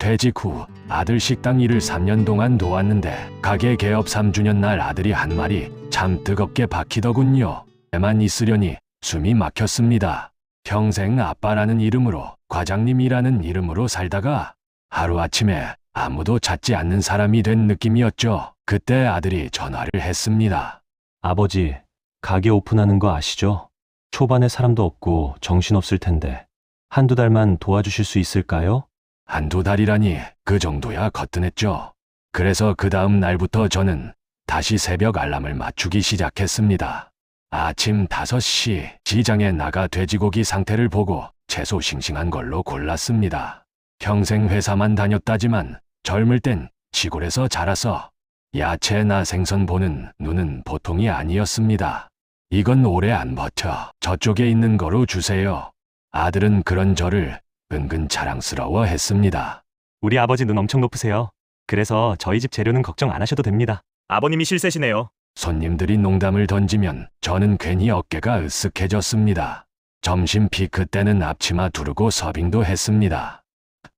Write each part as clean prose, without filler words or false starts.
퇴직 후 아들 식당 일을 3년 동안 도왔는데 가게 개업 3주년 날 아들이 한 말이 참 뜨겁게 박히더군요. 애만 있으려니 숨이 막혔습니다. 평생 아빠라는 이름으로 과장님이라는 이름으로 살다가 하루아침에 아무도 찾지 않는 사람이 된 느낌이었죠. 그때 아들이 전화를 했습니다. 아버지, 가게 오픈하는 거 아시죠? 초반에 사람도 없고 정신없을 텐데 한두 달만 도와주실 수 있을까요? 한두 달이라니 그 정도야 거뜬했죠. 그래서 그 다음 날부터 저는 다시 새벽 알람을 맞추기 시작했습니다. 아침 5시 시장에 나가 돼지고기 상태를 보고 채소 싱싱한 걸로 골랐습니다. 평생 회사만 다녔다지만 젊을 땐 시골에서 자라서 야채나 생선 보는 눈은 보통이 아니었습니다. 이건 오래 안 버텨. 저쪽에 있는 거로 주세요. 아들은 그런 저를 은근 자랑스러워 했습니다. 우리 아버지 눈 엄청 높으세요. 그래서 저희 집 재료는 걱정 안 하셔도 됩니다. 아버님이 실세시네요. 손님들이 농담을 던지면 저는 괜히 어깨가 으쓱해졌습니다. 점심 피크 때는 앞치마 두르고 서빙도 했습니다.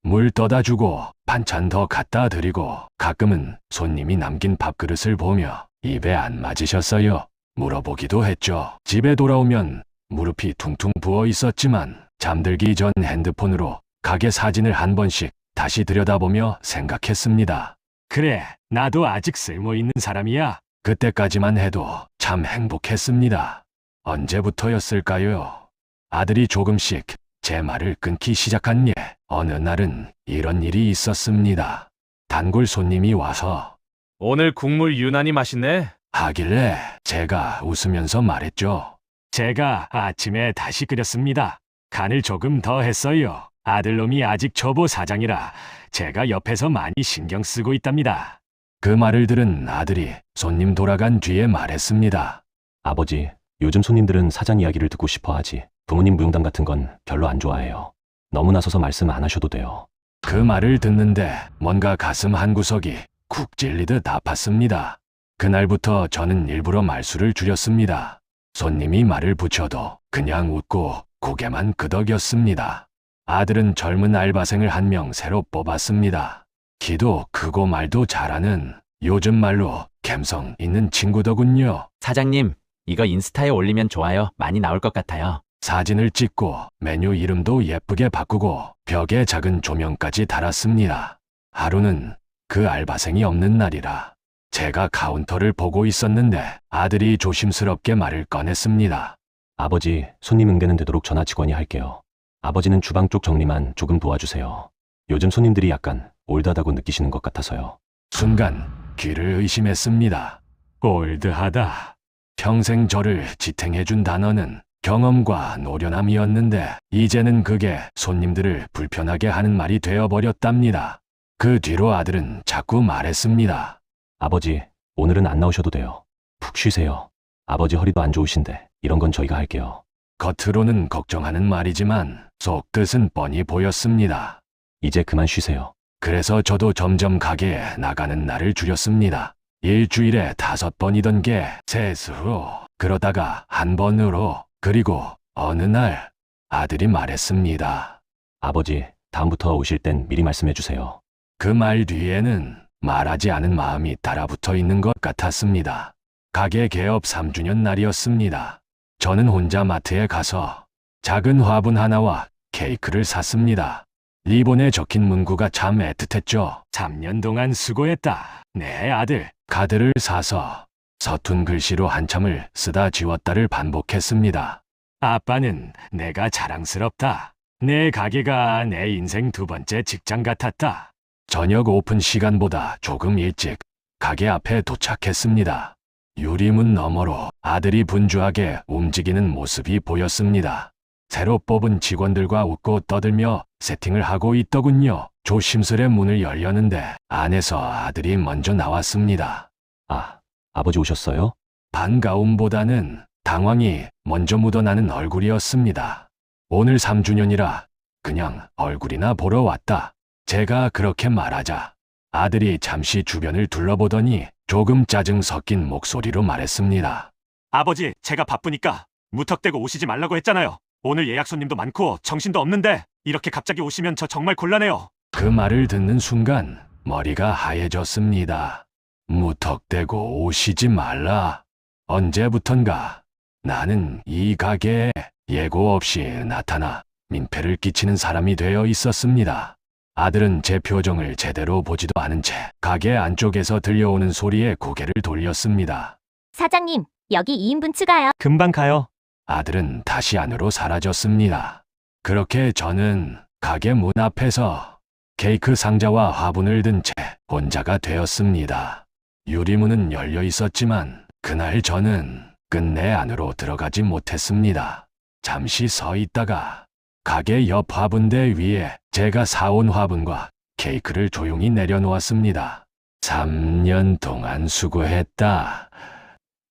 물 떠다 주고 반찬 더 갖다 드리고 가끔은 손님이 남긴 밥그릇을 보며 입에 안 맞으셨어요? 물어보기도 했죠. 집에 돌아오면 무릎이 퉁퉁 부어 있었지만 잠들기 전 핸드폰으로 가게 사진을 한 번씩 다시 들여다보며 생각했습니다. 그래, 나도 아직 쓸모있는 사람이야. 그때까지만 해도 참 행복했습니다. 언제부터였을까요? 아들이 조금씩 제 말을 끊기 시작한 어느 날은 이런 일이 있었습니다. 단골 손님이 와서 오늘 국물 유난히 맛있네. 하길래 제가 웃으면서 말했죠. 제가 아침에 다시 끓였습니다. 간을 조금 더 했어요. 아들놈이 아직 초보 사장이라 제가 옆에서 많이 신경 쓰고 있답니다. 그 말을 들은 아들이 손님 돌아간 뒤에 말했습니다. 아버지, 요즘 손님들은 사장 이야기를 듣고 싶어 하지 부모님 무용담 같은 건 별로 안 좋아해요. 너무 나서서 말씀 안 하셔도 돼요. 그 말을 듣는데 뭔가 가슴 한구석이 쿡 찔리듯 아팠습니다. 그날부터 저는 일부러 말수를 줄였습니다. 손님이 말을 붙여도 그냥 웃고 고개만 끄덕였습니다. 아들은 젊은 알바생을 한 명 새로 뽑았습니다. 키도 크고 말도 잘하는 요즘 말로 감성 있는 친구더군요. 사장님, 이거 인스타에 올리면 좋아요 많이 나올 것 같아요. 사진을 찍고 메뉴 이름도 예쁘게 바꾸고 벽에 작은 조명까지 달았습니다. 하루는 그 알바생이 없는 날이라 제가 카운터를 보고 있었는데 아들이 조심스럽게 말을 꺼냈습니다. 아버지, 손님 응대는 되도록 전화 직원이 할게요. 아버지는 주방 쪽 정리만 조금 도와주세요. 요즘 손님들이 약간 올드하다고 느끼시는 것 같아서요. 순간 귀를 의심했습니다. 올드하다. 평생 저를 지탱해준 단어는 경험과 노련함이었는데 이제는 그게 손님들을 불편하게 하는 말이 되어버렸답니다. 그 뒤로 아들은 자꾸 말했습니다. 아버지, 오늘은 안 나오셔도 돼요. 푹 쉬세요. 아버지 허리도 안 좋으신데 이런 건 저희가 할게요. 겉으로는 걱정하는 말이지만 속뜻은 뻔히 보였습니다. 이제 그만 쉬세요. 그래서 저도 점점 가게에 나가는 날을 줄였습니다. 일주일에 5번이던 게 셋으로, 그러다가 한 번으로, 그리고 어느 날 아들이 말했습니다. 아버지, 다음부터 오실 땐 미리 말씀해 주세요. 그 말 뒤에는 말하지 않은 마음이 달아붙어 있는 것 같았습니다. 가게 개업 3주년 날이었습니다. 저는 혼자 마트에 가서 작은 화분 하나와 케이크를 샀습니다. 리본에 적힌 문구가 참 애틋했죠. 3년 동안 수고했다. 내 아들. 카드를 사서 서툰 글씨로 한참을 쓰다 지웠다를 반복했습니다. 아빠는 내가 자랑스럽다. 내 가게가 내 인생 2번째 직장 같았다. 저녁 오픈 시간보다 조금 일찍 가게 앞에 도착했습니다. 유리문 너머로 아들이 분주하게 움직이는 모습이 보였습니다. 새로 뽑은 직원들과 웃고 떠들며 세팅을 하고 있더군요. 조심스레 문을 열려는데 안에서 아들이 먼저 나왔습니다. 아, 아버지 오셨어요? 반가움보다는 당황이 먼저 묻어나는 얼굴이었습니다. 오늘 3주년이라 그냥 얼굴이나 보러 왔다. 제가 그렇게 말하자 아들이 잠시 주변을 둘러보더니 조금 짜증 섞인 목소리로 말했습니다. 아버지, 제가 바쁘니까 무턱대고 오시지 말라고 했잖아요. 오늘 예약 손님도 많고 정신도 없는데 이렇게 갑자기 오시면 저 정말 곤란해요. 그 말을 듣는 순간 머리가 하얘졌습니다. 무턱대고 오시지 말라. 언제부턴가 나는 이 가게에 예고 없이 나타나 민폐를 끼치는 사람이 되어 있었습니다. 아들은 제 표정을 제대로 보지도 않은 채 가게 안쪽에서 들려오는 소리에 고개를 돌렸습니다. 사장님, 여기 2인분 추가요. 금방 가요. 아들은 다시 안으로 사라졌습니다. 그렇게 저는 가게 문 앞에서 케이크 상자와 화분을 든 채 혼자가 되었습니다. 유리문은 열려 있었지만 그날 저는 끝내 안으로 들어가지 못했습니다. 잠시 서 있다가 가게 옆 화분대 위에 제가 사온 화분과 케이크를 조용히 내려놓았습니다. 3년 동안 수고했다.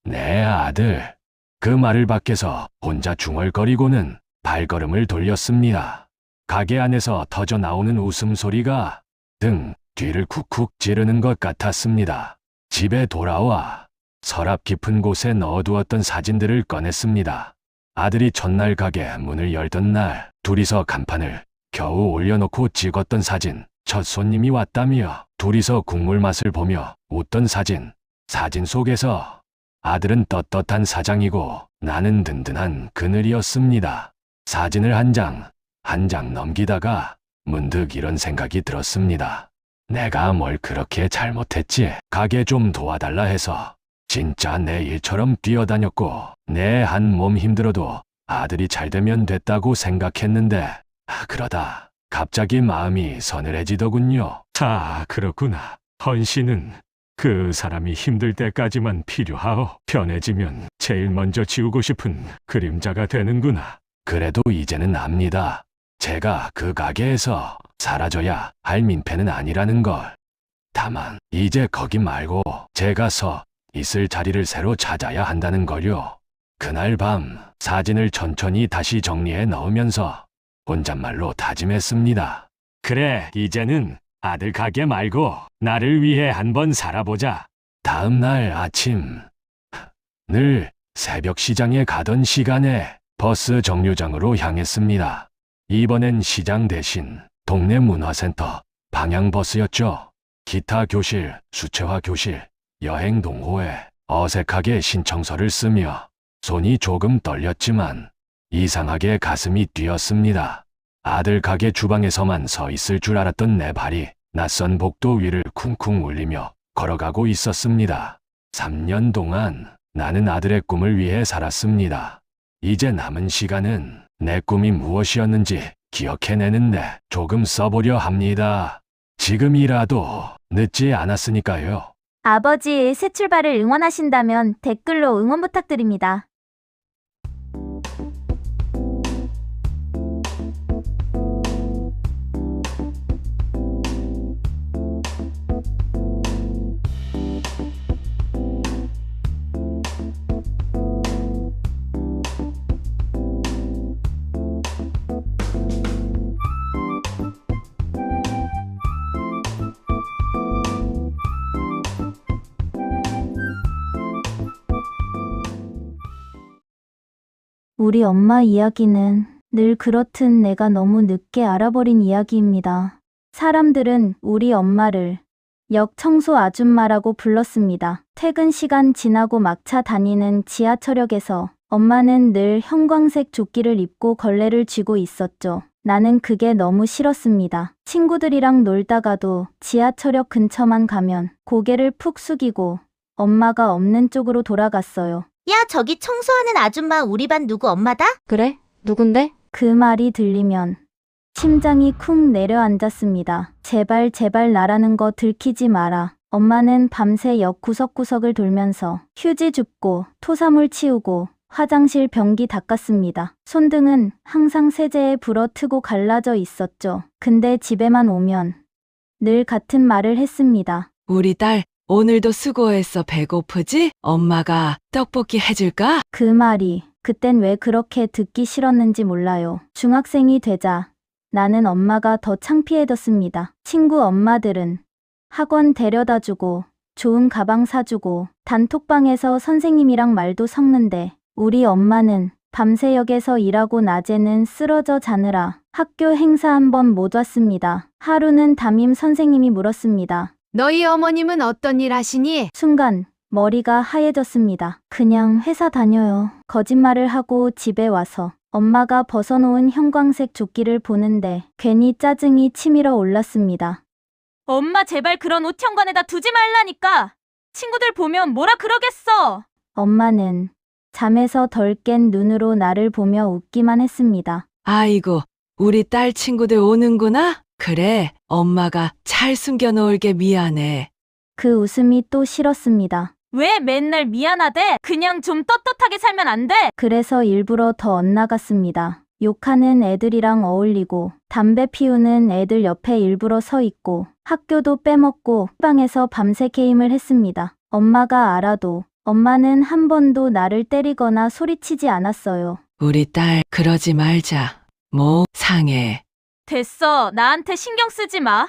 내 아들. 그 말을 밖에서 혼자 중얼거리고는 발걸음을 돌렸습니다. 가게 안에서 터져 나오는 웃음소리가 등 뒤를 쿡쿡 찌르는 것 같았습니다. 집에 돌아와 서랍 깊은 곳에 넣어두었던 사진들을 꺼냈습니다. 아들이 첫날 가게 문을 열던 날 둘이서 간판을 겨우 올려놓고 찍었던 사진, 첫 손님이 왔다며 둘이서 국물 맛을 보며 웃던 사진, 사진 속에서 아들은 떳떳한 사장이고 나는 든든한 그늘이었습니다. 사진을 한 장 넘기다가 문득 이런 생각이 들었습니다. 내가 뭘 그렇게 잘못했지? 가게 좀 도와달라 해서 진짜 내 일처럼 뛰어다녔고 내 한 몸 힘들어도 아들이 잘 되면 됐다고 생각했는데 그러다 갑자기 마음이 서늘해지더군요. 그렇구나. 헌신은 그 사람이 힘들 때까지만 필요하오. 편해지면 제일 먼저 지우고 싶은 그림자가 되는구나. 그래도 이제는 압니다. 제가 그 가게에서 사라져야 할 민폐는 아니라는 걸. 다만 이제 거기 말고 제가 서 있을 자리를 새로 찾아야 한다는 걸요. 그날 밤 사진을 천천히 다시 정리해 넣으면서 혼잣말로 다짐했습니다. 그래, 이제는 아들 가게 말고 나를 위해 한번 살아보자. 다음 날 아침, 늘 새벽 시장에 가던 시간에 버스 정류장으로 향했습니다. 이번엔 시장 대신 동네 문화센터 방향버스였죠. 기타 교실, 수채화 교실, 여행 동호회, 어색하게 신청서를 쓰며 손이 조금 떨렸지만 이상하게 가슴이 뛰었습니다. 아들 가게 주방에서만 서 있을 줄 알았던 내 발이 낯선 복도 위를 쿵쿵 울리며 걸어가고 있었습니다. 3년 동안 나는 아들의 꿈을 위해 살았습니다. 이제 남은 시간은 내 꿈이 무엇이었는지 기억해내는데 조금 써보려 합니다. 지금이라도 늦지 않았으니까요. 아버지의 새 출발을 응원하신다면 댓글로 응원 부탁드립니다. 우리 엄마 이야기는 늘 그렇듯 내가 너무 늦게 알아버린 이야기입니다. 사람들은 우리 엄마를 역 청소 아줌마라고 불렀습니다. 퇴근 시간 지나고 막차 다니는 지하철역에서 엄마는 늘 형광색 조끼를 입고 걸레를 쥐고 있었죠. 나는 그게 너무 싫었습니다. 친구들이랑 놀다가도 지하철역 근처만 가면 고개를 푹 숙이고 엄마가 없는 쪽으로 돌아갔어요. 야, 저기 청소하는 아줌마 우리 반 누구 엄마다? 그래? 누군데? 그 말이 들리면 심장이 쿵 내려앉았습니다. 제발 나라는 거 들키지 마라. 엄마는 밤새 역 구석구석을 돌면서 휴지 줍고 토사물 치우고 화장실 변기 닦았습니다. 손등은 항상 세제에 불어트고 갈라져 있었죠. 근데 집에만 오면 늘 같은 말을 했습니다. 우리 딸 오늘도 수고했어. 배고프지? 엄마가 떡볶이 해줄까? 그 말이 그땐 왜 그렇게 듣기 싫었는지 몰라요. 중학생이 되자 나는 엄마가 더 창피해졌습니다. 친구 엄마들은 학원 데려다주고 좋은 가방 사주고 단톡방에서 선생님이랑 말도 섞는데 우리 엄마는 밤새 역에서 일하고 낮에는 쓰러져 자느라 학교 행사 한 번 못 왔습니다. 하루는 담임 선생님이 물었습니다. 너희 어머님은 어떤 일 하시니? 순간 머리가 하얘졌습니다. 그냥 회사 다녀요. 거짓말을 하고 집에 와서 엄마가 벗어놓은 형광색 조끼를 보는데 괜히 짜증이 치밀어 올랐습니다. 엄마 제발 그런 옷 현관에다 두지 말라니까. 친구들 보면 뭐라 그러겠어. 엄마는 잠에서 덜 깬 눈으로 나를 보며 웃기만 했습니다. 아이고, 우리 딸 친구들 오는구나? 그래, 엄마가 잘 숨겨놓을게 미안해. 그 웃음이 또 싫었습니다. 왜 맨날 미안하대? 그냥 좀 떳떳하게 살면 안 돼? 그래서 일부러 더 엇나갔습니다. 욕하는 애들이랑 어울리고 담배 피우는 애들 옆에 일부러 서 있고 학교도 빼먹고 방에서 밤새 게임을 했습니다. 엄마가 알아도 엄마는 한 번도 나를 때리거나 소리치지 않았어요. 우리 딸 그러지 말자. 뭐 상해. 됐어. 나한테 신경 쓰지 마.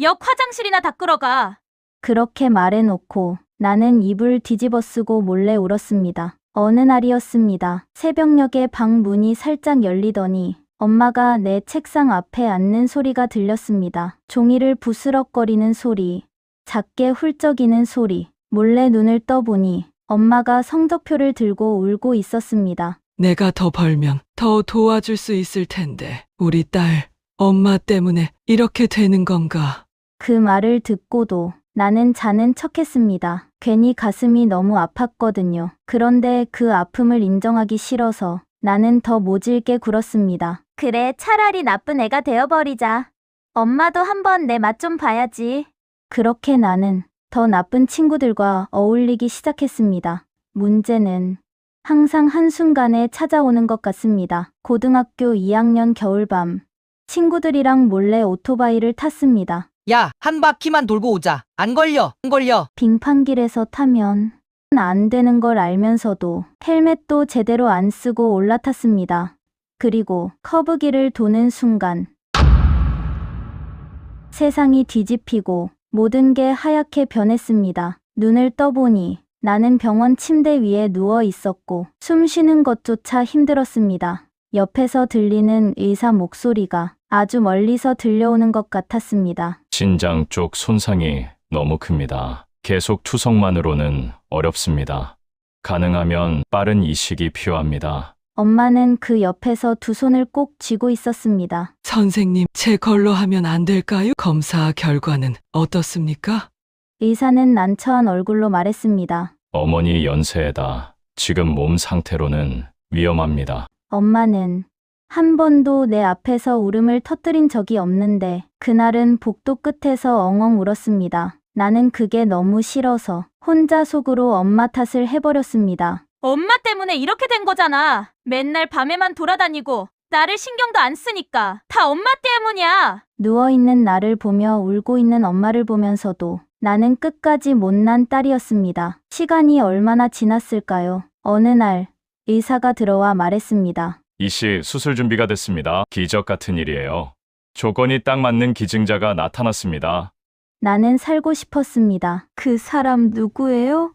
역 화장실이나 닦으러 가. 그렇게 말해놓고 나는 입을 뒤집어 쓰고 몰래 울었습니다. 어느 날이었습니다. 새벽녘에 방 문이 살짝 열리더니 엄마가 내 책상 앞에 앉는 소리가 들렸습니다. 종이를 부스럭거리는 소리, 작게 훌쩍이는 소리. 몰래 눈을 떠보니 엄마가 성적표를 들고 울고 있었습니다. 내가 더 벌면 더 도와줄 수 있을 텐데 우리 딸 엄마 때문에 이렇게 되는 건가? 그 말을 듣고도 나는 자는 척했습니다. 괜히 가슴이 너무 아팠거든요. 그런데 그 아픔을 인정하기 싫어서 나는 더 모질게 굴었습니다. 그래, 차라리 나쁜 애가 되어버리자. 엄마도 한번 내 맛 좀 봐야지. 그렇게 나는 더 나쁜 친구들과 어울리기 시작했습니다. 문제는 항상 한순간에 찾아오는 것 같습니다. 고등학교 2학년 겨울밤, 친구들이랑 몰래 오토바이를 탔습니다. 야, 한 바퀴만 돌고 오자. 안 걸려. 빙판길에서 타면 안 되는 걸 알면서도 헬멧도 제대로 안 쓰고 올라탔습니다. 그리고 커브길을 도는 순간 세상이 뒤집히고 모든 게 하얗게 변했습니다. 눈을 떠보니 나는 병원 침대 위에 누워 있었고 숨 쉬는 것조차 힘들었습니다. 옆에서 들리는 의사 목소리가 아주 멀리서 들려오는 것 같았습니다. 신장 쪽 손상이 너무 큽니다. 계속 투석만으로는 어렵습니다. 가능하면 빠른 이식이 필요합니다. 엄마는 그 옆에서 두 손을 꼭 쥐고 있었습니다. 선생님, 제 걸로 하면 안 될까요? 검사 결과는 어떻습니까? 의사는 난처한 얼굴로 말했습니다. 어머니 연세에다 지금 몸 상태로는 위험합니다. 엄마는 한 번도 내 앞에서 울음을 터뜨린 적이 없는데 그날은 복도 끝에서 엉엉 울었습니다. 나는 그게 너무 싫어서 혼자 속으로 엄마 탓을 해버렸습니다. 엄마 때문에 이렇게 된 거잖아. 맨날 밤에만 돌아다니고 나를 신경도 안 쓰니까 다 엄마 때문이야. 누워있는 나를 보며 울고 있는 엄마를 보면서도 나는 끝까지 못난 딸이었습니다. 시간이 얼마나 지났을까요? 어느 날 의사가 들어와 말했습니다. 이씨 수술 준비가 됐습니다. 기적 같은 일이에요. 조건이 딱 맞는 기증자가 나타났습니다. 나는 살고 싶었습니다. 그 사람 누구예요?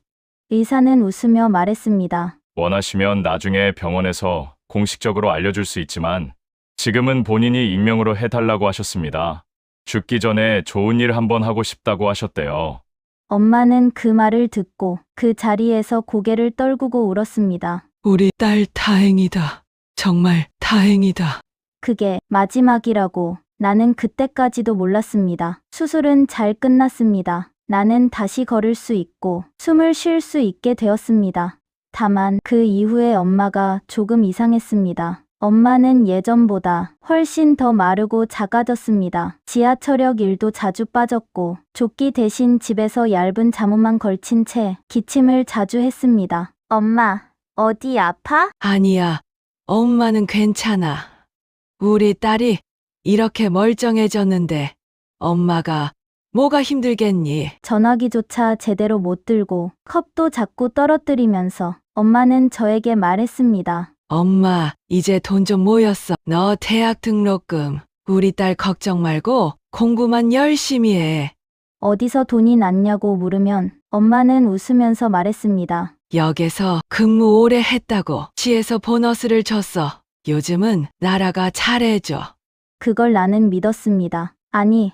의사는 웃으며 말했습니다. 원하시면 나중에 병원에서 공식적으로 알려줄 수 있지만 지금은 본인이 익명으로 해달라고 하셨습니다. 죽기 전에 좋은 일 한번 하고 싶다고 하셨대요. 엄마는 그 말을 듣고 그 자리에서 고개를 떨구고 울었습니다. 우리 딸 다행이다. 정말 다행이다. 그게 마지막이라고 나는 그때까지도 몰랐습니다. 수술은 잘 끝났습니다. 나는 다시 걸을 수 있고 숨을 쉴 수 있게 되었습니다. 다만 그 이후에 엄마가 조금 이상했습니다. 엄마는 예전보다 훨씬 더 마르고 작아졌습니다. 지하철역 일도 자주 빠졌고 조끼 대신 집에서 얇은 잠옷만 걸친 채 기침을 자주 했습니다. 엄마, 어디 아파? 아니야, 엄마는 괜찮아. 우리 딸이 이렇게 멀쩡해졌는데 엄마가 뭐가 힘들겠니? 전화기조차 제대로 못 들고 컵도 자꾸 떨어뜨리면서 엄마는 저에게 말했습니다. 엄마, 이제 돈 좀 모였어. 너 대학 등록금. 우리 딸 걱정 말고 공부만 열심히 해. 어디서 돈이 났냐고 물으면 엄마는 웃으면서 말했습니다. 역에서 근무 오래 했다고 시에서 보너스를 줬어. 요즘은 나라가 잘해줘. 그걸 나는 믿었습니다. 아니,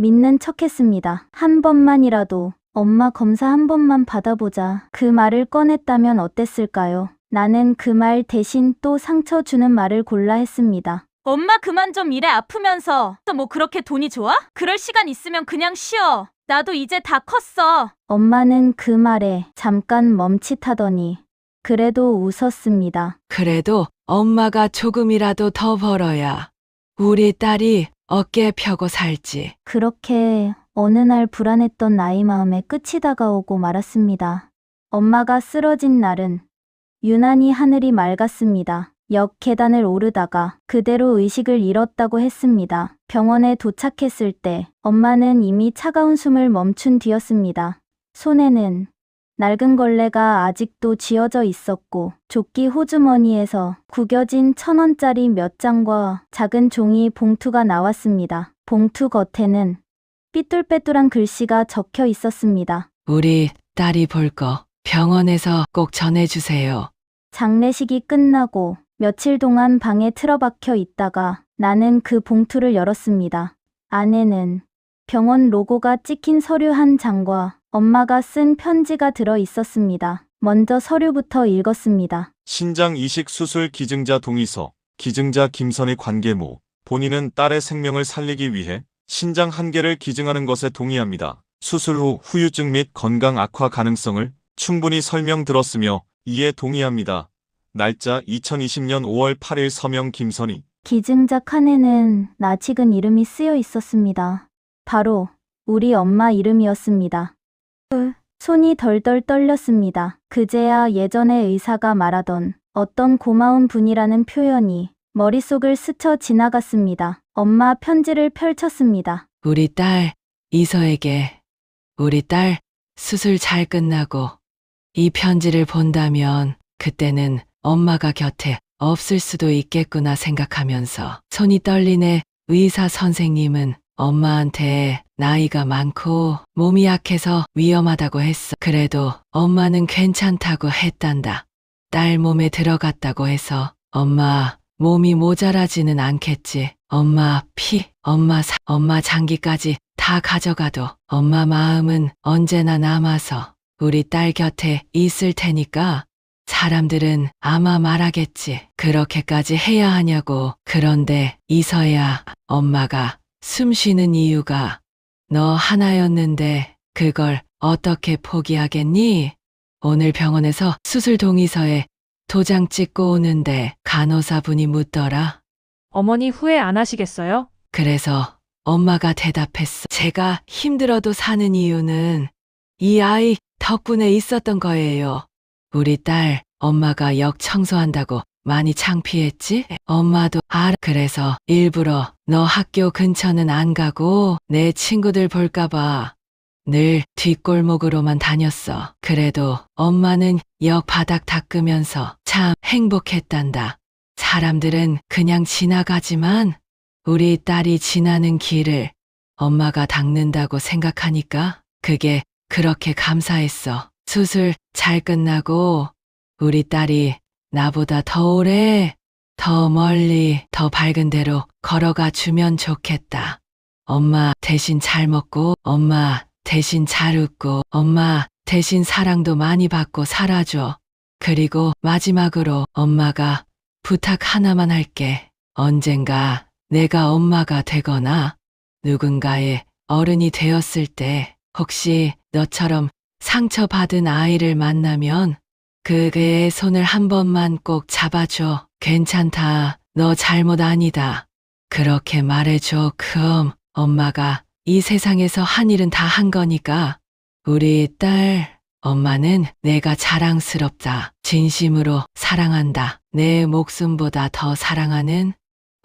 믿는 척했습니다. 한 번만이라도 엄마 검사 한 번만 받아보자. 그 말을 꺼냈다면 어땠을까요? 나는 그 말 대신 또 상처 주는 말을 골라 했습니다. 엄마 그만 좀 일해 아프면서 또 뭐 그렇게 돈이 좋아? 그럴 시간 있으면 그냥 쉬어. 나도 이제 다 컸어. 엄마는 그 말에 잠깐 멈칫하더니 그래도 웃었습니다. 그래도 엄마가 조금이라도 더 벌어야 우리 딸이 어깨 펴고 살지. 그렇게 어느 날 불안했던 나의 마음에 끝이 다가오고 말았습니다. 엄마가 쓰러진 날은 유난히 하늘이 맑았습니다. 역 계단을 오르다가 그대로 의식을 잃었다고 했습니다. 병원에 도착했을 때 엄마는 이미 차가운 숨을 멈춘 뒤였습니다. 손에는 낡은 걸레가 아직도 쥐어져 있었고 조끼 호주머니에서 구겨진 1,000원짜리 몇 장과 작은 종이 봉투가 나왔습니다. 봉투 겉에는 삐뚤빼뚤한 글씨가 적혀 있었습니다. 우리 딸이 볼 거 병원에서 꼭 전해주세요. 장례식이 끝나고 며칠 동안 방에 틀어박혀 있다가 나는 그 봉투를 열었습니다. 안에는 병원 로고가 찍힌 서류 한 장과 엄마가 쓴 편지가 들어 있었습니다. 먼저 서류부터 읽었습니다. 신장 이식 수술 기증자 동의서, 기증자 김선희 관계모, 본인은 딸의 생명을 살리기 위해 신장 1개를 기증하는 것에 동의합니다. 수술 후 후유증 및 건강 악화 가능성을 충분히 설명들었으며 이에 동의합니다. 날짜 2020년 5월 8일 서명 김선희. 기증자 칸에는 낯익은 이름이 쓰여 있었습니다. 바로 우리 엄마 이름이었습니다. 손이 덜덜 떨렸습니다. 그제야 예전에 의사가 말하던 어떤 고마운 분이라는 표현이 머릿속을 스쳐 지나갔습니다. 엄마 편지를 펼쳤습니다. 우리 딸 이서에게 우리 딸 수술 잘 끝나고 이 편지를 본다면 그때는 엄마가 곁에 없을 수도 있겠구나 생각하면서 손이 떨리네. 의사 선생님은 엄마한테 나이가 많고 몸이 약해서 위험하다고 했어. 그래도 엄마는 괜찮다고 했단다. 딸 몸에 들어갔다고 해서 엄마 몸이 모자라지는 않겠지. 엄마 피, 엄마 사, 엄마 장기까지 다 가져가도 엄마 마음은 언제나 남아서 우리 딸 곁에 있을 테니까 사람들은 아마 말하겠지. 그렇게까지 해야 하냐고. 그런데 이서야 엄마가 숨 쉬는 이유가 너 하나였는데 그걸 어떻게 포기하겠니? 오늘 병원에서 수술 동의서에 도장 찍고 오는데 간호사분이 묻더라. 어머니 후회 안 하시겠어요? 그래서 엄마가 대답했어. 제가 힘들어도 사는 이유는 이 아이 덕분에 있었던 거예요. 우리 딸 엄마가 역 청소한다고 많이 창피했지? 엄마도 알아. 그래서 일부러 너 학교 근처는 안 가고 내 친구들 볼까봐 늘 뒷골목으로만 다녔어. 그래도 엄마는 역 바닥 닦으면서 참 행복했단다. 사람들은 그냥 지나가지만 우리 딸이 지나는 길을 엄마가 닦는다고 생각하니까 그게 그렇게 감사했어. 수술 잘 끝나고 우리 딸이 나보다 더 오래, 더 멀리, 더 밝은 데로 걸어가 주면 좋겠다. 엄마 대신 잘 먹고, 엄마 대신 잘 웃고, 엄마 대신 사랑도 많이 받고 살아줘. 그리고 마지막으로 엄마가 부탁 하나만 할게. 언젠가 내가 엄마가 되거나 누군가의 어른이 되었을 때 혹시 너처럼 상처받은 아이를 만나면 그 애의 손을 한 번만 꼭 잡아줘. 괜찮다. 너 잘못 아니다. 그렇게 말해줘. 그럼 엄마가 이 세상에서 한 일은 다 한 거니까 우리 딸 엄마는 내가 자랑스럽다. 진심으로 사랑한다. 내 목숨보다 더 사랑하는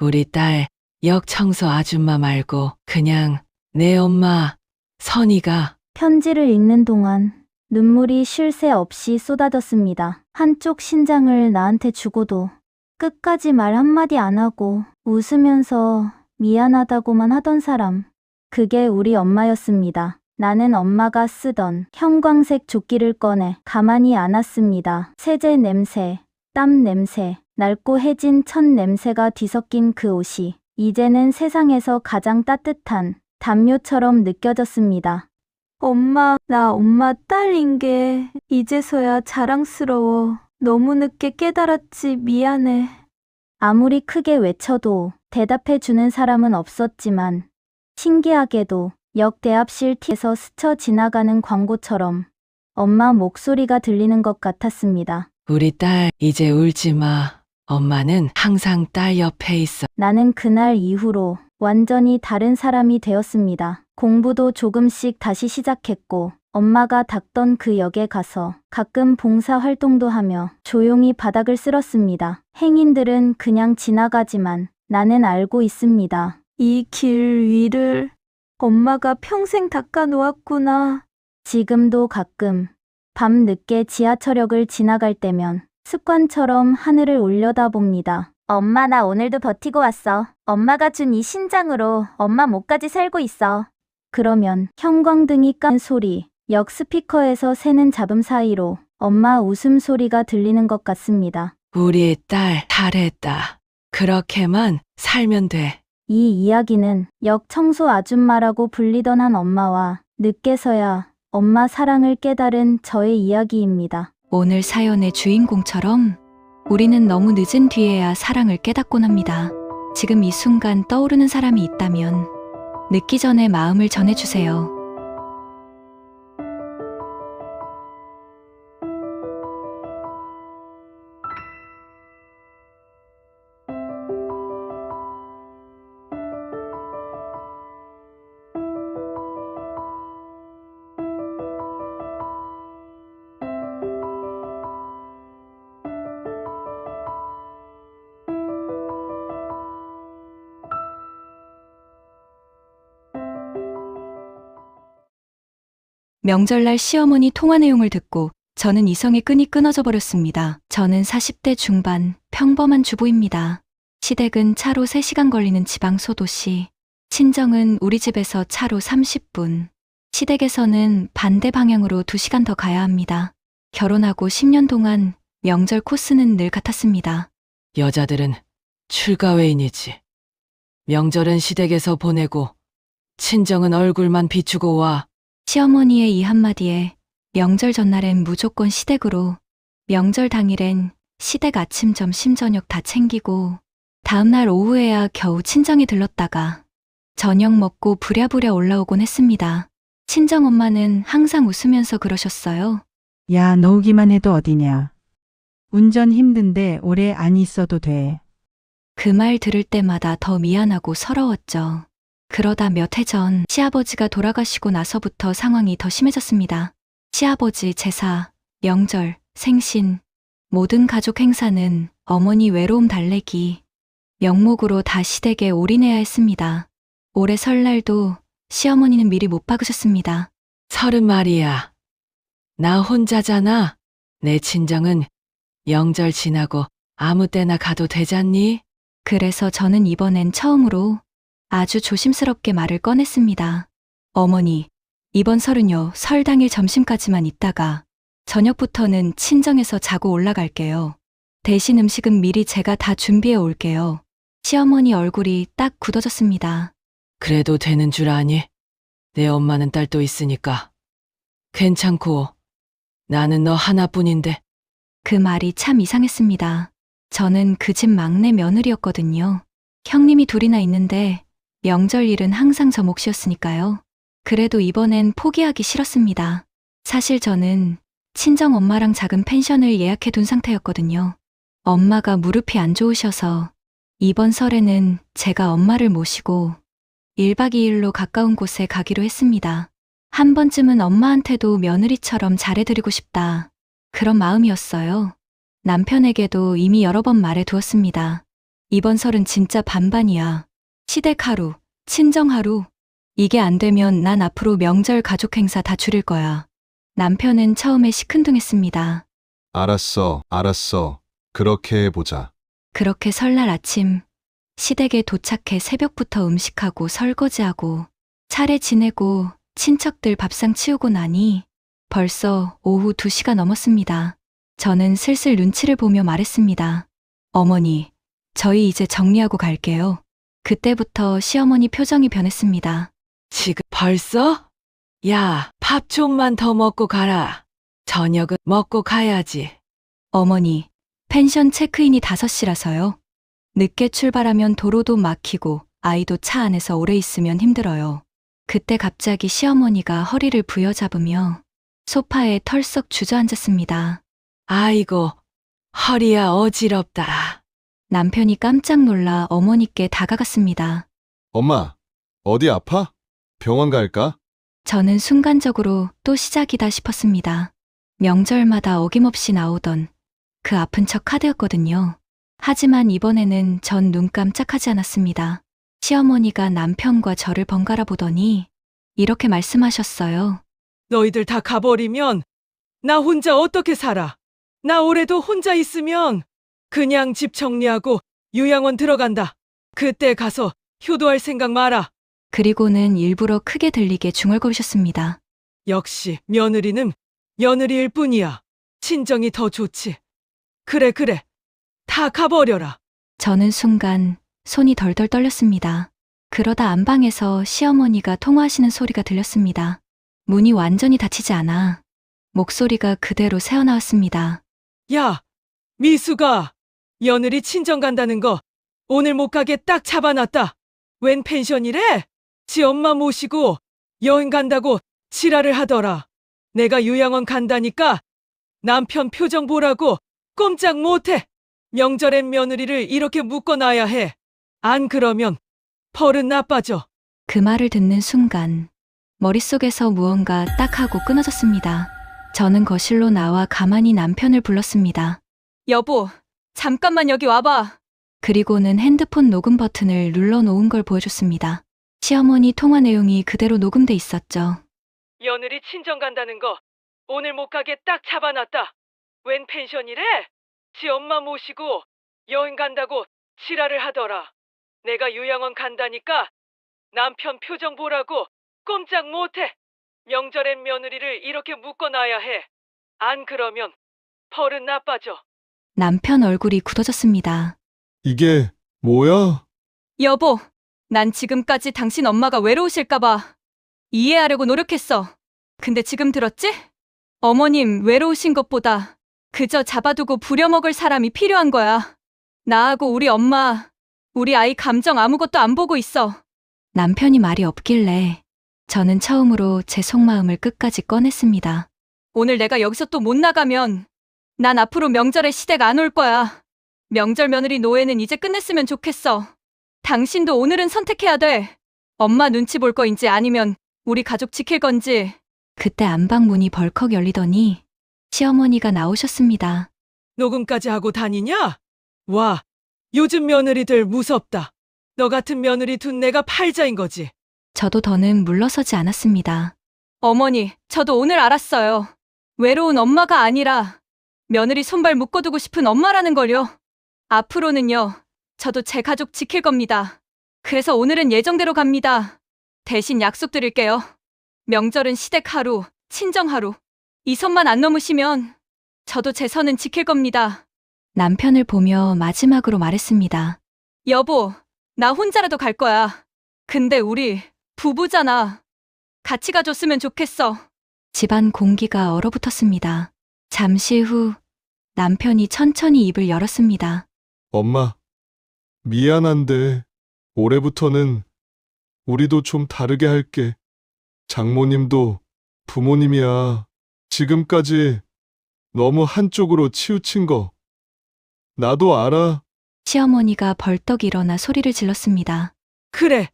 우리 딸 역청소 아줌마 말고 그냥 내 엄마 선이가. 편지를 읽는 동안 눈물이 쉴 새 없이 쏟아졌습니다. 한쪽 신장을 나한테 주고도 끝까지 말 한마디 안 하고 웃으면서 미안하다고만 하던 사람. 그게 우리 엄마였습니다. 나는 엄마가 쓰던 형광색 조끼를 꺼내 가만히 안았습니다. 세제 냄새, 땀 냄새, 낡고 해진 천 냄새가 뒤섞인 그 옷이 이제는 세상에서 가장 따뜻한 담요처럼 느껴졌습니다. 엄마, 나 엄마 딸인 게 이제서야 자랑스러워. 너무 늦게 깨달았지. 미안해. 아무리 크게 외쳐도 대답해 주는 사람은 없었지만 신기하게도 역대합실 T에서 스쳐 지나가는 광고처럼 엄마 목소리가 들리는 것 같았습니다. 우리 딸, 이제 울지 마. 엄마는 항상 딸 옆에 있어. 나는 그날 이후로 완전히 다른 사람이 되었습니다. 공부도 조금씩 다시 시작했고 엄마가 닦던 그 역에 가서 가끔 봉사 활동도 하며 조용히 바닥을 쓸었습니다. 행인들은 그냥 지나가지만 나는 알고 있습니다. 이 길 위를 엄마가 평생 닦아 놓았구나. 지금도 가끔 밤 늦게 지하철역을 지나갈 때면 습관처럼 하늘을 올려다봅니다. 엄마, 나 오늘도 버티고 왔어. 엄마가 준 이 신장으로 엄마 목까지 살고 있어. 그러면 형광등이 깐 소리, 역 스피커에서 새는 잡음 사이로 엄마 웃음소리가 들리는 것 같습니다. 우리 딸 잘했다. 그렇게만 살면 돼. 이 이야기는 역 청소 아줌마라고 불리던 한 엄마와 늦게서야 엄마 사랑을 깨달은 저의 이야기입니다. 오늘 사연의 주인공처럼 우리는 너무 늦은 뒤에야 사랑을 깨닫곤 합니다. 지금 이 순간 떠오르는 사람이 있다면 늦기 전에 마음을 전해주세요. 명절날 시어머니 통화 내용을 듣고 저는 이성의 끈이 끊어져 버렸습니다. 저는 40대 중반 평범한 주부입니다. 시댁은 차로 3시간 걸리는 지방 소도시, 친정은 우리 집에서 차로 30분, 시댁에서는 반대 방향으로 2시간 더 가야 합니다. 결혼하고 10년 동안 명절 코스는 늘 같았습니다. 여자들은 출가외인이지. 명절은 시댁에서 보내고 친정은 얼굴만 비추고 와. 시어머니의 이 한마디에 명절 전날엔 무조건 시댁으로, 명절 당일엔 시댁 아침 점심 저녁 다 챙기고 다음날 오후에야 겨우 친정에 들렀다가 저녁 먹고 부랴부랴 올라오곤 했습니다. 친정엄마는 항상 웃으면서 그러셨어요. 야, 너 오기만 해도 어디냐. 운전 힘든데 오래 안 있어도 돼. 그 말 들을 때마다 더 미안하고 서러웠죠. 그러다 몇 해 전 시아버지가 돌아가시고 나서부터 상황이 더 심해졌습니다. 시아버지 제사, 명절, 생신, 모든 가족 행사는 어머니 외로움 달래기 명목으로 다 시댁에 올인해야 했습니다. 올해 설날도 시어머니는 미리 못 박으셨습니다. 30말이야. 나 혼자잖아. 내 친정은 명절 지나고 아무 때나 가도 되잖니? 그래서 저는 이번엔 처음으로 아주 조심스럽게 말을 꺼냈습니다. 어머니, 이번 설은요, 설 당일 점심까지만 있다가 저녁부터는 친정에서 자고 올라갈게요. 대신 음식은 미리 제가 다 준비해 올게요. 시어머니 얼굴이 딱 굳어졌습니다. 그래도 되는 줄 아니? 내 엄마는 딸도 있으니까. 괜찮고 나는 너 하나뿐인데. 그 말이 참 이상했습니다. 저는 그 집 막내 며느리였거든요. 형님이 둘이나 있는데 명절 일은 항상 저 몫이었으니까요. 그래도 이번엔 포기하기 싫었습니다. 사실 저는 친정 엄마랑 작은 펜션을 예약해 둔 상태였거든요. 엄마가 무릎이 안 좋으셔서 이번 설에는 제가 엄마를 모시고 1박 2일로 가까운 곳에 가기로 했습니다. 한 번쯤은 엄마한테도 며느리처럼 잘해드리고 싶다. 그런 마음이었어요. 남편에게도 이미 여러 번 말해두었습니다. 이번 설은 진짜 반반이야. 시댁 하루, 친정 하루. 이게 안 되면 난 앞으로 명절 가족 행사 다 줄일 거야. 남편은 처음에 시큰둥했습니다. 알았어. 그렇게 해보자. 그렇게 설날 아침 시댁에 도착해 새벽부터 음식하고 설거지하고 차례 지내고 친척들 밥상 치우고 나니 벌써 오후 2시가 넘었습니다. 저는 슬슬 눈치를 보며 말했습니다. 어머니, 저희 이제 정리하고 갈게요. 그때부터 시어머니 표정이 변했습니다. 지금 벌써? 야, 밥 좀만 더 먹고 가라. 저녁은 먹고 가야지. 어머니, 펜션 체크인이 5시라서요. 늦게 출발하면 도로도 막히고 아이도 차 안에서 오래 있으면 힘들어요. 그때 갑자기 시어머니가 허리를 부여잡으며 소파에 털썩 주저앉았습니다. 아이고, 허리야 어지럽다. 남편이 깜짝 놀라 어머니께 다가갔습니다. 엄마, 어디 아파? 병원 갈까? 저는 순간적으로 또 시작이다 싶었습니다. 명절마다 어김없이 나오던 그 아픈 척 카드였거든요. 하지만 이번에는 전 눈 깜짝하지 않았습니다. 시어머니가 남편과 저를 번갈아 보더니 이렇게 말씀하셨어요. 너희들 다 가버리면 나 혼자 어떻게 살아? 나 올해도 혼자 있으면 그냥 집 정리하고 요양원 들어간다. 그때 가서 효도할 생각 마라. 그리고는 일부러 크게 들리게 중얼거리셨습니다. 역시 며느리는 며느리일 뿐이야. 친정이 더 좋지. 그래. 다 가버려라. 저는 순간 손이 덜덜 떨렸습니다. 그러다 안방에서 시어머니가 통화하시는 소리가 들렸습니다. 문이 완전히 닫히지 않아 목소리가 그대로 새어나왔습니다. 야, 미수가 며느리 친정 간다는 거 오늘 못 가게 딱 잡아놨다. 웬 펜션이래? 지 엄마 모시고 여행 간다고 지랄을 하더라. 내가 요양원 간다니까 남편 표정 보라고 꼼짝 못해. 명절엔 며느리를 이렇게 묶어놔야 해. 안 그러면 벌은 나빠져. 그 말을 듣는 순간 머릿속에서 무언가 딱 하고 끊어졌습니다. 저는 거실로 나와 가만히 남편을 불렀습니다. 여보, 잠깐만 여기 와봐. 그리고는 핸드폰 녹음 버튼을 눌러놓은 걸 보여줬습니다. 시어머니 통화 내용이 그대로 녹음돼 있었죠. 며느리 친정 간다는 거 오늘 못 가게 딱 잡아놨다. 웬 펜션이래? 지 엄마 모시고 여행 간다고 지랄을 하더라. 내가 요양원 간다니까 남편 표정 보라고 꼼짝 못해. 명절엔 며느리를 이렇게 묶어놔야 해. 안 그러면 벌은 나빠져. 남편 얼굴이 굳어졌습니다. 이게 뭐야? 여보, 난 지금까지 당신 엄마가 외로우실까봐 이해하려고 노력했어. 근데 지금 들었지? 어머님 외로우신 것보다 그저 잡아두고 부려먹을 사람이 필요한 거야. 나하고 우리 엄마, 우리 아이 감정 아무것도 안 보고 있어. 남편이 말이 없길래 저는 처음으로 제 속마음을 끝까지 꺼냈습니다. 오늘 내가 여기서 또 못 나가면 난 앞으로 명절에 시댁 안 올 거야. 명절 며느리 노예는 이제 끝냈으면 좋겠어. 당신도 오늘은 선택해야 돼. 엄마 눈치 볼 거인지 아니면 우리 가족 지킬 건지. 그때 안방 문이 벌컥 열리더니 시어머니가 나오셨습니다. 녹음까지 하고 다니냐? 와, 요즘 며느리들 무섭다. 너 같은 며느리 둔 내가 팔자인 거지. 저도 더는 물러서지 않았습니다. 어머니, 저도 오늘 알았어요. 외로운 엄마가 아니라 며느리 손발 묶어두고 싶은 엄마라는 걸요. 앞으로는요, 저도 제 가족 지킬 겁니다. 그래서 오늘은 예정대로 갑니다. 대신 약속드릴게요. 명절은 시댁 하루, 친정 하루. 이 선만 안 넘으시면 저도 제 선은 지킬 겁니다. 남편을 보며 마지막으로 말했습니다. 여보, 나 혼자라도 갈 거야. 근데 우리 부부잖아. 같이 가줬으면 좋겠어. 집안 공기가 얼어붙었습니다. 잠시 후 남편이 천천히 입을 열었습니다. 엄마, 미안한데 올해부터는 우리도 좀 다르게 할게. 장모님도 부모님이야. 지금까지 너무 한쪽으로 치우친 거 나도 알아. 시어머니가 벌떡 일어나 소리를 질렀습니다. 그래,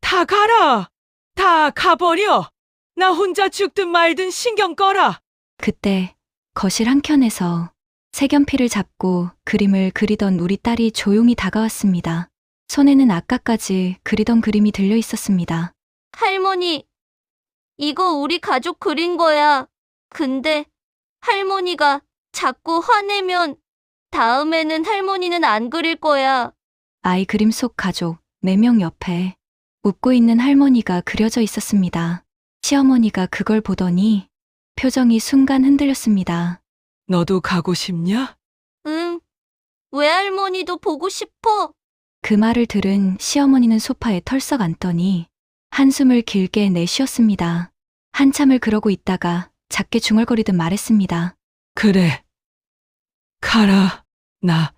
다 가라. 다 가버려. 나 혼자 죽든 말든 신경 꺼라. 그때 거실 한켠에서 색연필을 잡고 그림을 그리던 우리 딸이 조용히 다가왔습니다. 손에는 아까까지 그리던 그림이 들려 있었습니다. 할머니, 이거 우리 가족 그린 거야. 근데 할머니가 자꾸 화내면 다음에는 할머니는 안 그릴 거야. 아이 그림 속 가족 4명 옆에 웃고 있는 할머니가 그려져 있었습니다. 시어머니가 그걸 보더니 표정이 순간 흔들렸습니다. 너도 가고 싶냐? 응. 외할머니도 보고 싶어. 그 말을 들은 시어머니는 소파에 털썩 앉더니 한숨을 길게 내쉬었습니다. 한참을 그러고 있다가 작게 중얼거리듯 말했습니다. 그래. 가라. 나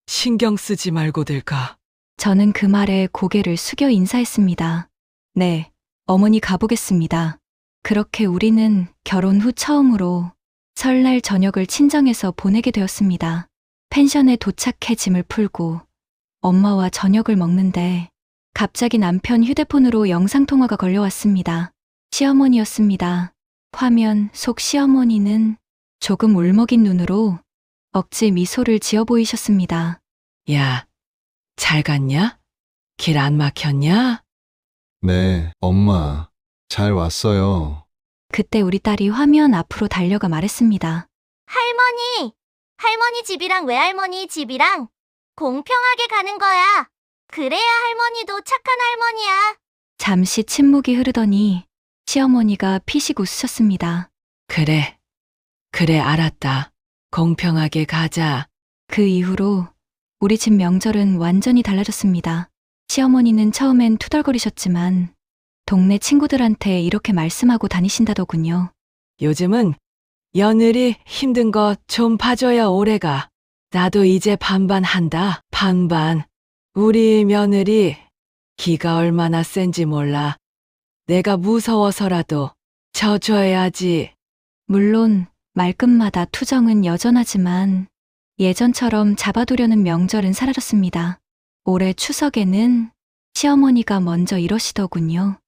신경 쓰지 말고들 가. 저는 그 말에 고개를 숙여 인사했습니다. 네, 어머니 가보겠습니다. 그렇게 우리는 결혼 후 처음으로 설날 저녁을 친정에서 보내게 되었습니다. 펜션에 도착해 짐을 풀고 엄마와 저녁을 먹는데 갑자기 남편 휴대폰으로 영상통화가 걸려왔습니다. 시어머니였습니다. 화면 속 시어머니는 조금 울먹인 눈으로 억지 미소를 지어 보이셨습니다. 야, 잘 갔냐? 길 안 막혔냐? 네, 엄마. 잘 왔어요. 그때 우리 딸이 화면 앞으로 달려가 말했습니다. 할머니 집이랑 외할머니 집이랑 공평하게 가는 거야. 그래야 할머니도 착한 할머니야. 잠시 침묵이 흐르더니 시어머니가 피식 웃으셨습니다. 그래. 그래, 알았다. 공평하게 가자. 그 이후로 우리 집 명절은 완전히 달라졌습니다. 시어머니는 처음엔 투덜거리셨지만 동네 친구들한테 이렇게 말씀하고 다니신다더군요. 요즘은 며느리 힘든 거 좀 봐줘야 오래가. 나도 이제 반반 한다. 반반. 우리 며느리 기가 얼마나 센지 몰라. 내가 무서워서라도 져줘야지. 물론 말끝마다 투정은 여전하지만 예전처럼 잡아두려는 명절은 사라졌습니다. 올해 추석에는 시어머니가 먼저 이러시더군요.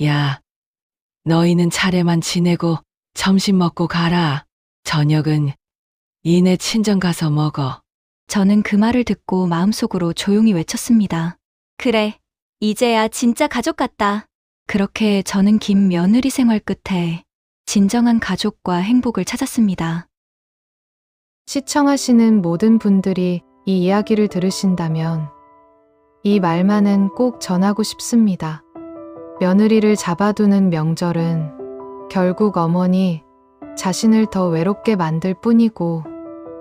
야, 너희는 차례만 지내고 점심 먹고 가라. 저녁은 이내 친정 가서 먹어. 저는 그 말을 듣고 마음속으로 조용히 외쳤습니다. 그래, 이제야 진짜 가족 같다. 그렇게 저는 긴 며느리 생활 끝에 진정한 가족과 행복을 찾았습니다. 시청하시는 모든 분들이 이 이야기를 들으신다면 이 말만은 꼭 전하고 싶습니다. 며느리를 잡아두는 명절은 결국 어머니 자신을 더 외롭게 만들 뿐이고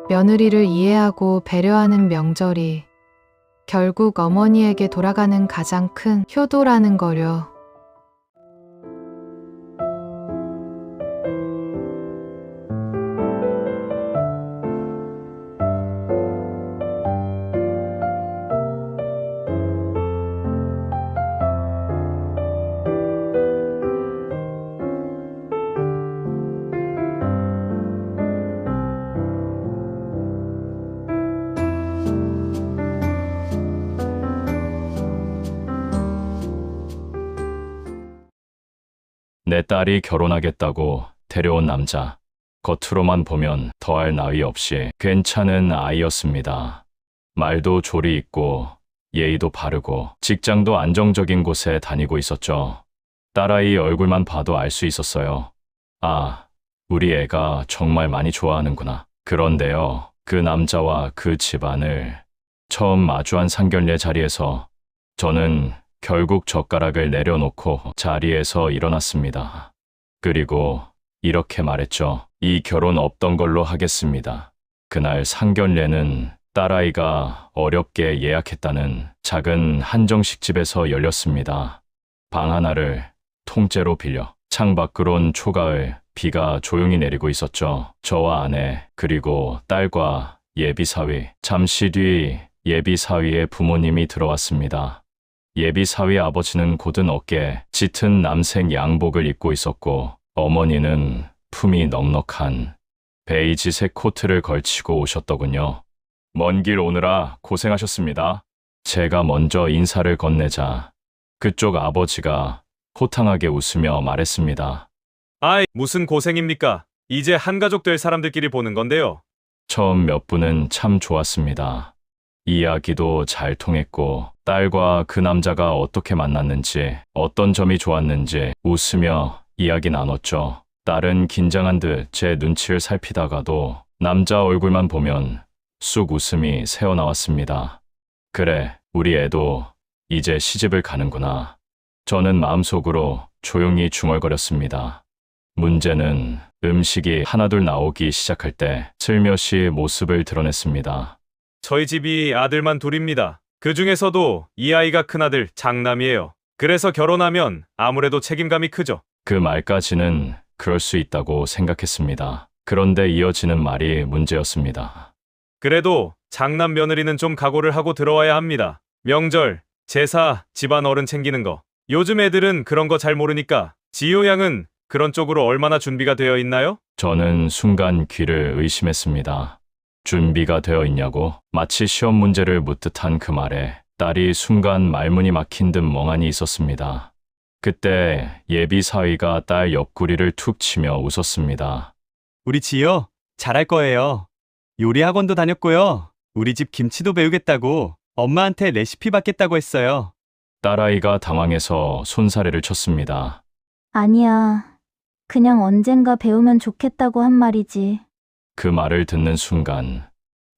며느리를 이해하고 배려하는 명절이 결국 어머니에게 돌아가는 가장 큰 효도라는 거려. 내 딸이 결혼하겠다고 데려온 남자. 겉으로만 보면 더할 나위 없이 괜찮은 아이였습니다. 말도 조리 있고 예의도 바르고 직장도 안정적인 곳에 다니고 있었죠. 딸아이 얼굴만 봐도 알 수 있었어요. 아, 우리 애가 정말 많이 좋아하는구나. 그런데요, 그 남자와 그 집안을 처음 마주한 상견례 자리에서 저는 결국 젓가락을 내려놓고 자리에서 일어났습니다. 그리고 이렇게 말했죠. 이 결혼 없던 걸로 하겠습니다. 그날 상견례는 딸아이가 어렵게 예약했다는 작은 한정식 집에서 열렸습니다. 방 하나를 통째로 빌려 창밖으론 초가을 비가 조용히 내리고 있었죠. 저와 아내 그리고 딸과 예비사위, 잠시 뒤 예비사위의 부모님이 들어왔습니다. 예비사위 아버지는 곧은 어깨에 짙은 남색 양복을 입고 있었고 어머니는 품이 넉넉한 베이지색 코트를 걸치고 오셨더군요. 먼 길 오느라 고생하셨습니다. 제가 먼저 인사를 건네자 그쪽 아버지가 호탕하게 웃으며 말했습니다. 아이, 무슨 고생입니까? 이제 한가족 될 사람들끼리 보는 건데요. 처음 몇 분은 참 좋았습니다. 이야기도 잘 통했고 딸과 그 남자가 어떻게 만났는지 어떤 점이 좋았는지 웃으며 이야기 나눴죠. 딸은 긴장한 듯 제 눈치를 살피다가도 남자 얼굴만 보면 쑥 웃음이 새어나왔습니다. 그래, 우리 애도 이제 시집을 가는구나. 저는 마음속으로 조용히 중얼거렸습니다. 문제는 음식이 하나둘 나오기 시작할 때 슬며시 모습을 드러냈습니다. 저희 집이 아들만 둘입니다. 그 중에서도 이 아이가 큰아들 장남이에요. 그래서 결혼하면 아무래도 책임감이 크죠. 그 말까지는 그럴 수 있다고 생각했습니다. 그런데 이어지는 말이 문제였습니다. 그래도 장남 며느리는 좀 각오를 하고 들어와야 합니다. 명절, 제사, 집안 어른 챙기는 거. 요즘 애들은 그런 거 잘 모르니까 지효 양은 그런 쪽으로 얼마나 준비가 되어 있나요? 저는 순간 귀를 의심했습니다. 준비가 되어 있냐고? 마치 시험 문제를 묻듯한 그 말에 딸이 순간 말문이 막힌 듯 멍하니 있었습니다. 그때 예비 사위가 딸 옆구리를 툭 치며 웃었습니다. 우리 지효 잘할 거예요. 요리 학원도 다녔고요. 우리 집 김치도 배우겠다고 엄마한테 레시피 받겠다고 했어요. 딸아이가 당황해서 손사래를 쳤습니다. 아니야. 그냥 언젠가 배우면 좋겠다고 한 말이지. 그 말을 듣는 순간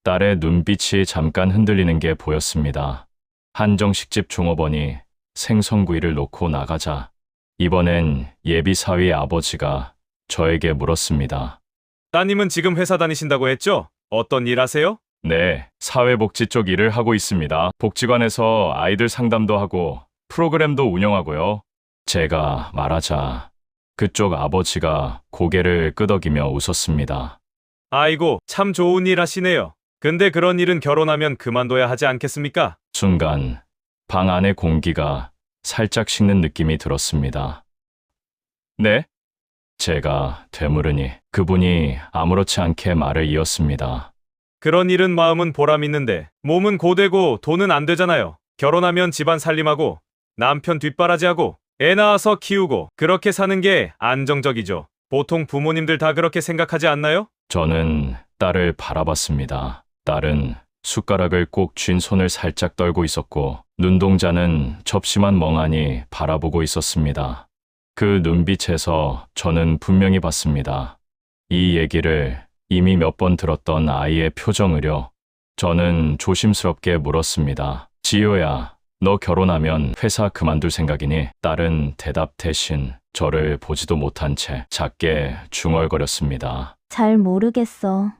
딸의 눈빛이 잠깐 흔들리는 게 보였습니다. 한정식집 종업원이 생선구이를 놓고 나가자 이번엔 예비 사위 아버지가 저에게 물었습니다. 따님은 지금 회사 다니신다고 했죠? 어떤 일 하세요? 네, 사회복지 쪽 일을 하고 있습니다. 복지관에서 아이들 상담도 하고 프로그램도 운영하고요. 제가 말하자 그쪽 아버지가 고개를 끄덕이며 웃었습니다. 아이고, 참 좋은 일 하시네요. 근데 그런 일은 결혼하면 그만둬야 하지 않겠습니까? 순간 방 안의 공기가 살짝 식는 느낌이 들었습니다. 네? 제가 되물으니 그분이 아무렇지 않게 말을 이었습니다. 그런 일은 마음은 보람 있는데 몸은 고되고 돈은 안 되잖아요. 결혼하면 집안 살림하고 남편 뒷바라지하고 애 낳아서 키우고 그렇게 사는 게 안정적이죠. 보통 부모님들 다 그렇게 생각하지 않나요? 저는 딸을 바라봤습니다. 딸은 숟가락을 꼭 쥔 손을 살짝 떨고 있었고 눈동자는 접시만 멍하니 바라보고 있었습니다. 그 눈빛에서 저는 분명히 봤습니다. 이 얘기를 이미 몇 번 들었던 아이의 표정을요. 저는 조심스럽게 물었습니다. 지효야, 너 결혼하면 회사 그만둘 생각이니? 딸은 대답 대신 저를 보지도 못한 채 작게 중얼거렸습니다. 잘 모르겠어.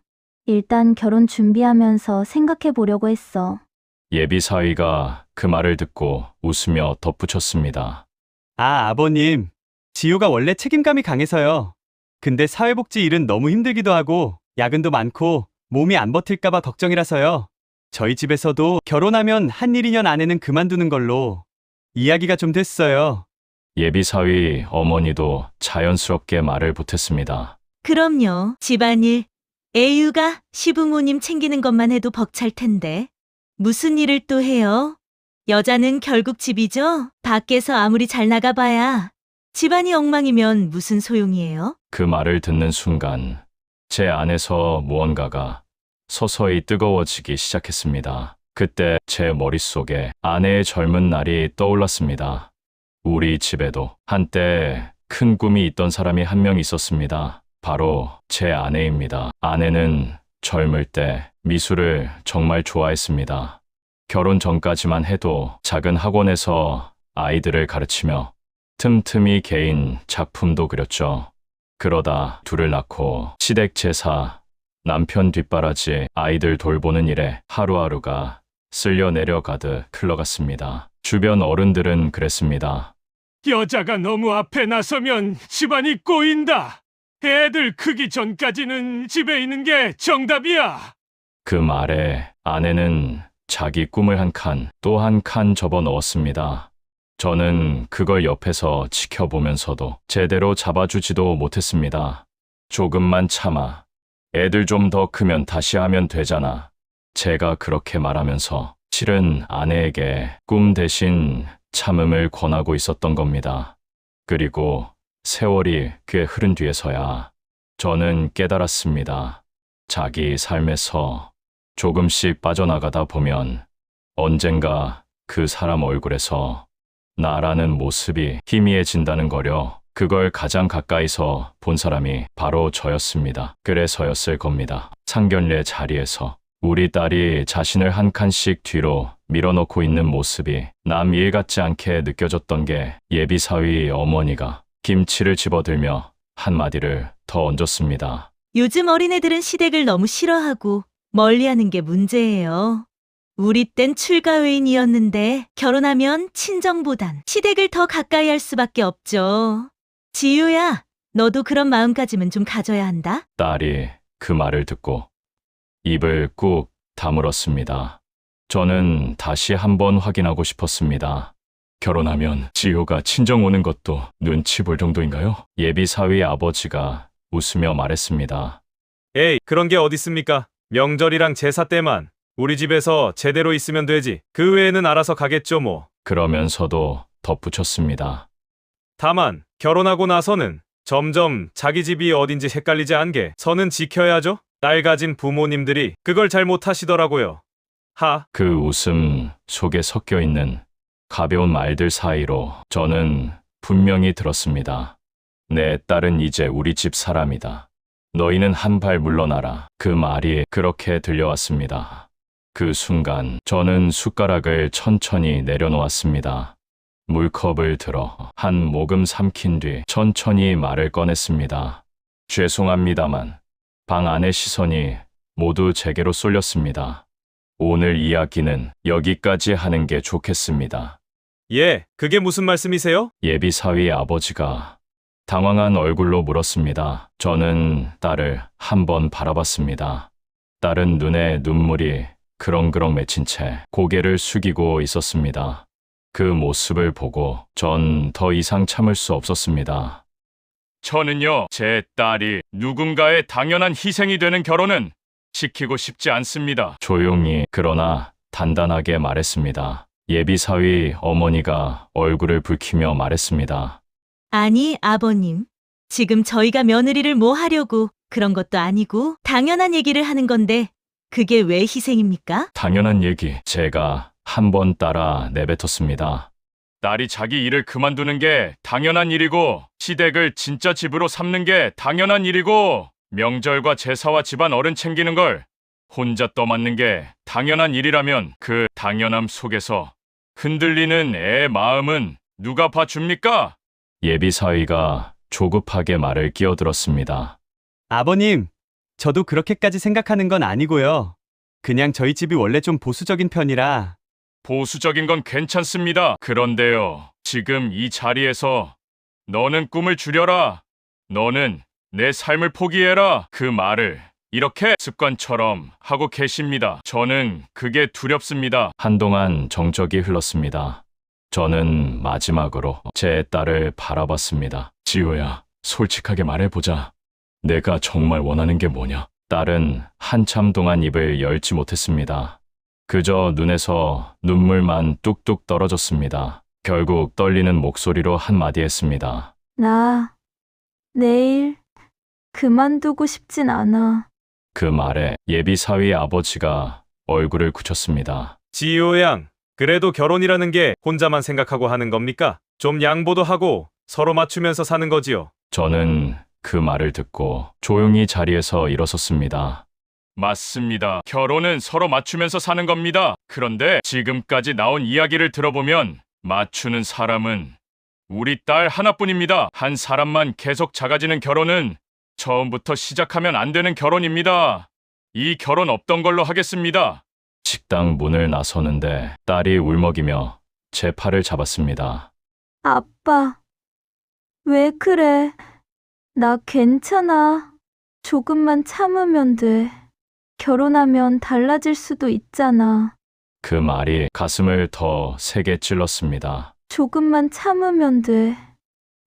일단 결혼 준비하면서 생각해 보려고 했어. 예비 사위가 그 말을 듣고 웃으며 덧붙였습니다. 아, 아버님. 지효가 원래 책임감이 강해서요. 근데 사회복지 일은 너무 힘들기도 하고 야근도 많고 몸이 안 버틸까봐 걱정이라서요. 저희 집에서도 결혼하면 한 1, 2년 안에는 그만두는 걸로 이야기가 좀 됐어요. 예비 사위 어머니도 자연스럽게 말을 보탰습니다. 그럼요. 집안일, 애유가 시부모님 챙기는 것만 해도 벅찰 텐데. 무슨 일을 또 해요? 여자는 결국 집이죠? 밖에서 아무리 잘 나가봐야 집안이 엉망이면 무슨 소용이에요? 그 말을 듣는 순간 제 안에서 무언가가 서서히 뜨거워지기 시작했습니다. 그때 제 머릿속에 아내의 젊은 날이 떠올랐습니다. 우리 집에도 한때 큰 꿈이 있던 사람이 한 명 있었습니다. 바로 제 아내입니다. 아내는 젊을 때 미술을 정말 좋아했습니다. 결혼 전까지만 해도 작은 학원에서 아이들을 가르치며 틈틈이 개인 작품도 그렸죠. 그러다 둘을 낳고 시댁 제사, 남편 뒷바라지, 아이들 돌보는 일에 하루하루가 쓸려 내려가듯 흘러갔습니다. 주변 어른들은 그랬습니다. 여자가 너무 앞에 나서면 집안이 꼬인다. 애들 크기 전까지는 집에 있는 게 정답이야. 그 말에 아내는 자기 꿈을 한 칸, 또 한 칸 접어 넣었습니다. 저는 그걸 옆에서 지켜보면서도 제대로 잡아주지도 못했습니다. 조금만 참아. 애들 좀 더 크면 다시 하면 되잖아. 제가 그렇게 말하면서 실은 아내에게 꿈 대신 참음을 권하고 있었던 겁니다. 그리고 세월이 꽤 흐른 뒤에서야 저는 깨달았습니다. 자기 삶에서 조금씩 빠져나가다 보면 언젠가 그 사람 얼굴에서 나라는 모습이 희미해진다는 거려. 그걸 가장 가까이서 본 사람이 바로 저였습니다. 그래서였을 겁니다. 상견례 자리에서 우리 딸이 자신을 한 칸씩 뒤로 밀어넣고 있는 모습이 남 일 같지 않게 느껴졌던 게 예비 사위 어머니가 김치를 집어들며 한마디를 더 얹었습니다. 요즘 어린애들은 시댁을 너무 싫어하고 멀리하는 게 문제예요. 우리 땐 출가회인이었는데 결혼하면 친정보단 시댁을 더 가까이 할 수밖에 없죠. 지유야, 너도 그런 마음가짐은 좀 가져야 한다. 딸이 그 말을 듣고 입을 꾹 다물었습니다. 저는 다시 한번 확인하고 싶었습니다. 결혼하면 지효가 친정 오는 것도 눈치 볼 정도인가요? 예비 사위 아버지가 웃으며 말했습니다. 에이, 그런 게 어딨습니까? 명절이랑 제사 때만 우리 집에서 제대로 있으면 되지. 그 외에는 알아서 가겠죠 뭐. 그러면서도 덧붙였습니다. 다만 결혼하고 나서는 점점 자기 집이 어딘지 헷갈리지 않게 선은 지켜야죠. 딸 가진 부모님들이 그걸 잘 못하시더라고요. 그 웃음 속에 섞여 있는 가벼운 말들 사이로 저는 분명히 들었습니다. 내 딸은 이제 우리 집 사람이다. 너희는 한 발 물러나라. 그 말이 그렇게 들려왔습니다. 그 순간 저는 숟가락을 천천히 내려놓았습니다. 물컵을 들어 한 모금 삼킨 뒤 천천히 말을 꺼냈습니다. 죄송합니다만 방 안의 시선이 모두 제게로 쏠렸습니다. 오늘 이야기는 여기까지 하는 게 좋겠습니다. 예, 그게 무슨 말씀이세요? 예비 사위 아버지가 당황한 얼굴로 물었습니다. 저는 딸을 한번 바라봤습니다. 딸은 눈에 눈물이 그렁그렁 맺힌 채 고개를 숙이고 있었습니다. 그 모습을 보고 전 더 이상 참을 수 없었습니다. 저는요, 제 딸이 누군가의 당연한 희생이 되는 결혼은 시키고 싶지 않습니다. 조용히 그러나 단단하게 말했습니다. 예비 사위 어머니가 얼굴을 붉히며 말했습니다. 아니, 아버님. 지금 저희가 며느리를 뭐 하려고 그런 것도 아니고 당연한 얘기를 하는 건데 그게 왜 희생입니까? 당연한 얘기 제가 한 번 따라 내뱉었습니다. 딸이 자기 일을 그만두는 게 당연한 일이고 시댁을 진짜 집으로 삼는 게 당연한 일이고 명절과 제사와 집안 어른 챙기는 걸 혼자 떠맡는 게 당연한 일이라면 그 당연함 속에서 흔들리는 애 마음은 누가 봐줍니까? 예비 사위가 조급하게 말을 끼어들었습니다. 아버님, 저도 그렇게까지 생각하는 건 아니고요. 그냥 저희 집이 원래 좀 보수적인 편이라. 보수적인 건 괜찮습니다. 그런데요, 지금 이 자리에서 너는 꿈을 줄여라. 너는 내 삶을 포기해라. 그 말을 이렇게 습관처럼 하고 계십니다. 저는 그게 두렵습니다. 한동안 정적이 흘렀습니다. 저는 마지막으로 제 딸을 바라봤습니다. 지호야, 솔직하게 말해보자. 내가 정말 원하는 게 뭐냐? 딸은 한참 동안 입을 열지 못했습니다. 그저 눈에서 눈물만 뚝뚝 떨어졌습니다. 결국 떨리는 목소리로 한마디 했습니다. 나 내일 그만두고 싶진 않아. 그 말에 예비 사위 아버지가 얼굴을 굳혔습니다. 지효 양, 그래도 결혼이라는 게 혼자만 생각하고 하는 겁니까? 좀 양보도 하고 서로 맞추면서 사는 거지요. 저는 그 말을 듣고 조용히 자리에서 일어섰습니다. 맞습니다. 결혼은 서로 맞추면서 사는 겁니다. 그런데 지금까지 나온 이야기를 들어보면 맞추는 사람은 우리 딸 하나뿐입니다. 한 사람만 계속 작아지는 결혼은 처음부터 시작하면 안 되는 결혼입니다. 이 결혼 없던 걸로 하겠습니다. 식당 문을 나서는데 딸이 울먹이며 제 팔을 잡았습니다. 아빠, 왜 그래? 나 괜찮아. 조금만 참으면 돼. 결혼하면 달라질 수도 있잖아. 그 말이 가슴을 더 세게 찔렀습니다. 조금만 참으면 돼.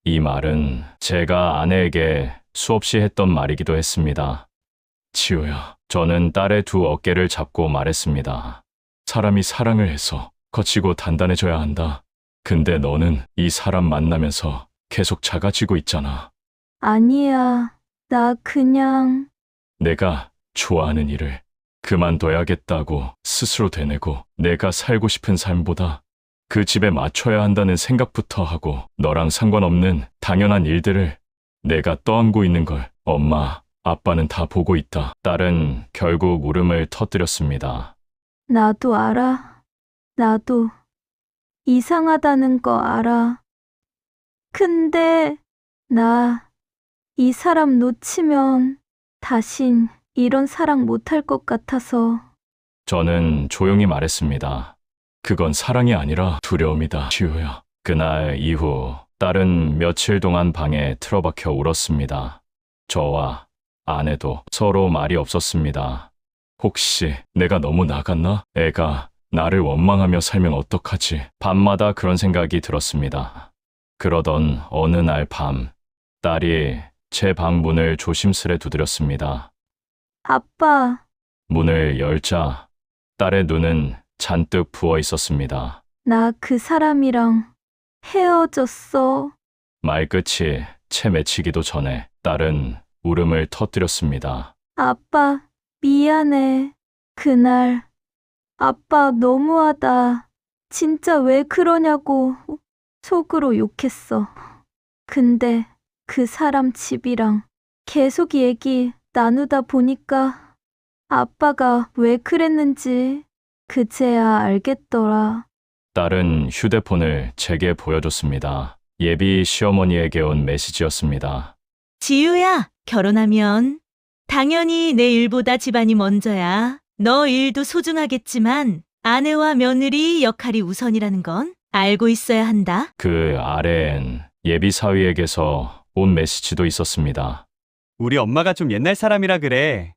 이 말은 제가 아내에게 수없이 했던 말이기도 했습니다. 지호야, 저는 딸의 두 어깨를 잡고 말했습니다. 사람이 사랑을 해서 거치고 단단해져야 한다. 근데 너는 이 사람 만나면서 계속 작아지고 있잖아. 아니야, 나 그냥... 내가 좋아하는 일을 그만둬야겠다고 스스로 되뇌고 내가 살고 싶은 삶보다 그 집에 맞춰야 한다는 생각부터 하고 너랑 상관없는 당연한 일들을 내가 떠안고 있는 걸 엄마, 아빠는 다 보고 있다. 딸은 결국 울음을 터뜨렸습니다. 나도 알아. 나도 이상하다는 거 알아. 근데 나 이 사람 놓치면 다신 이런 사랑 못할 것 같아서. 저는 조용히 말했습니다. 그건 사랑이 아니라 두려움이다, 지우야. 그날 이후 딸은 며칠 동안 방에 틀어박혀 울었습니다. 저와 아내도 서로 말이 없었습니다. 혹시 내가 너무 나갔나? 애가 나를 원망하며 살면 어떡하지? 밤마다 그런 생각이 들었습니다. 그러던 어느 날 밤, 딸이 제 방 문을 조심스레 두드렸습니다. 아빠, 문을 열자 딸의 눈은 잔뜩 부어 있었습니다. 나 그 사람이랑 헤어졌어. 말끝이 채 맺히기도 전에 딸은 울음을 터뜨렸습니다. 아빠, 미안해. 그날 아빠 너무하다. 진짜 왜 그러냐고 속으로 욕했어. 근데 그 사람 집이랑 계속 얘기 나누다 보니까 아빠가 왜 그랬는지 그제야 알겠더라. 딸은 휴대폰을 제게 보여줬습니다. 예비 시어머니에게 온 메시지였습니다. 지유야, 결혼하면 당연히 내 일보다 집안이 먼저야. 너 일도 소중하겠지만 아내와 며느리 역할이 우선이라는 건 알고 있어야 한다. 그 아래엔 예비 사위에게서 온 메시지도 있었습니다. 우리 엄마가 좀 옛날 사람이라 그래.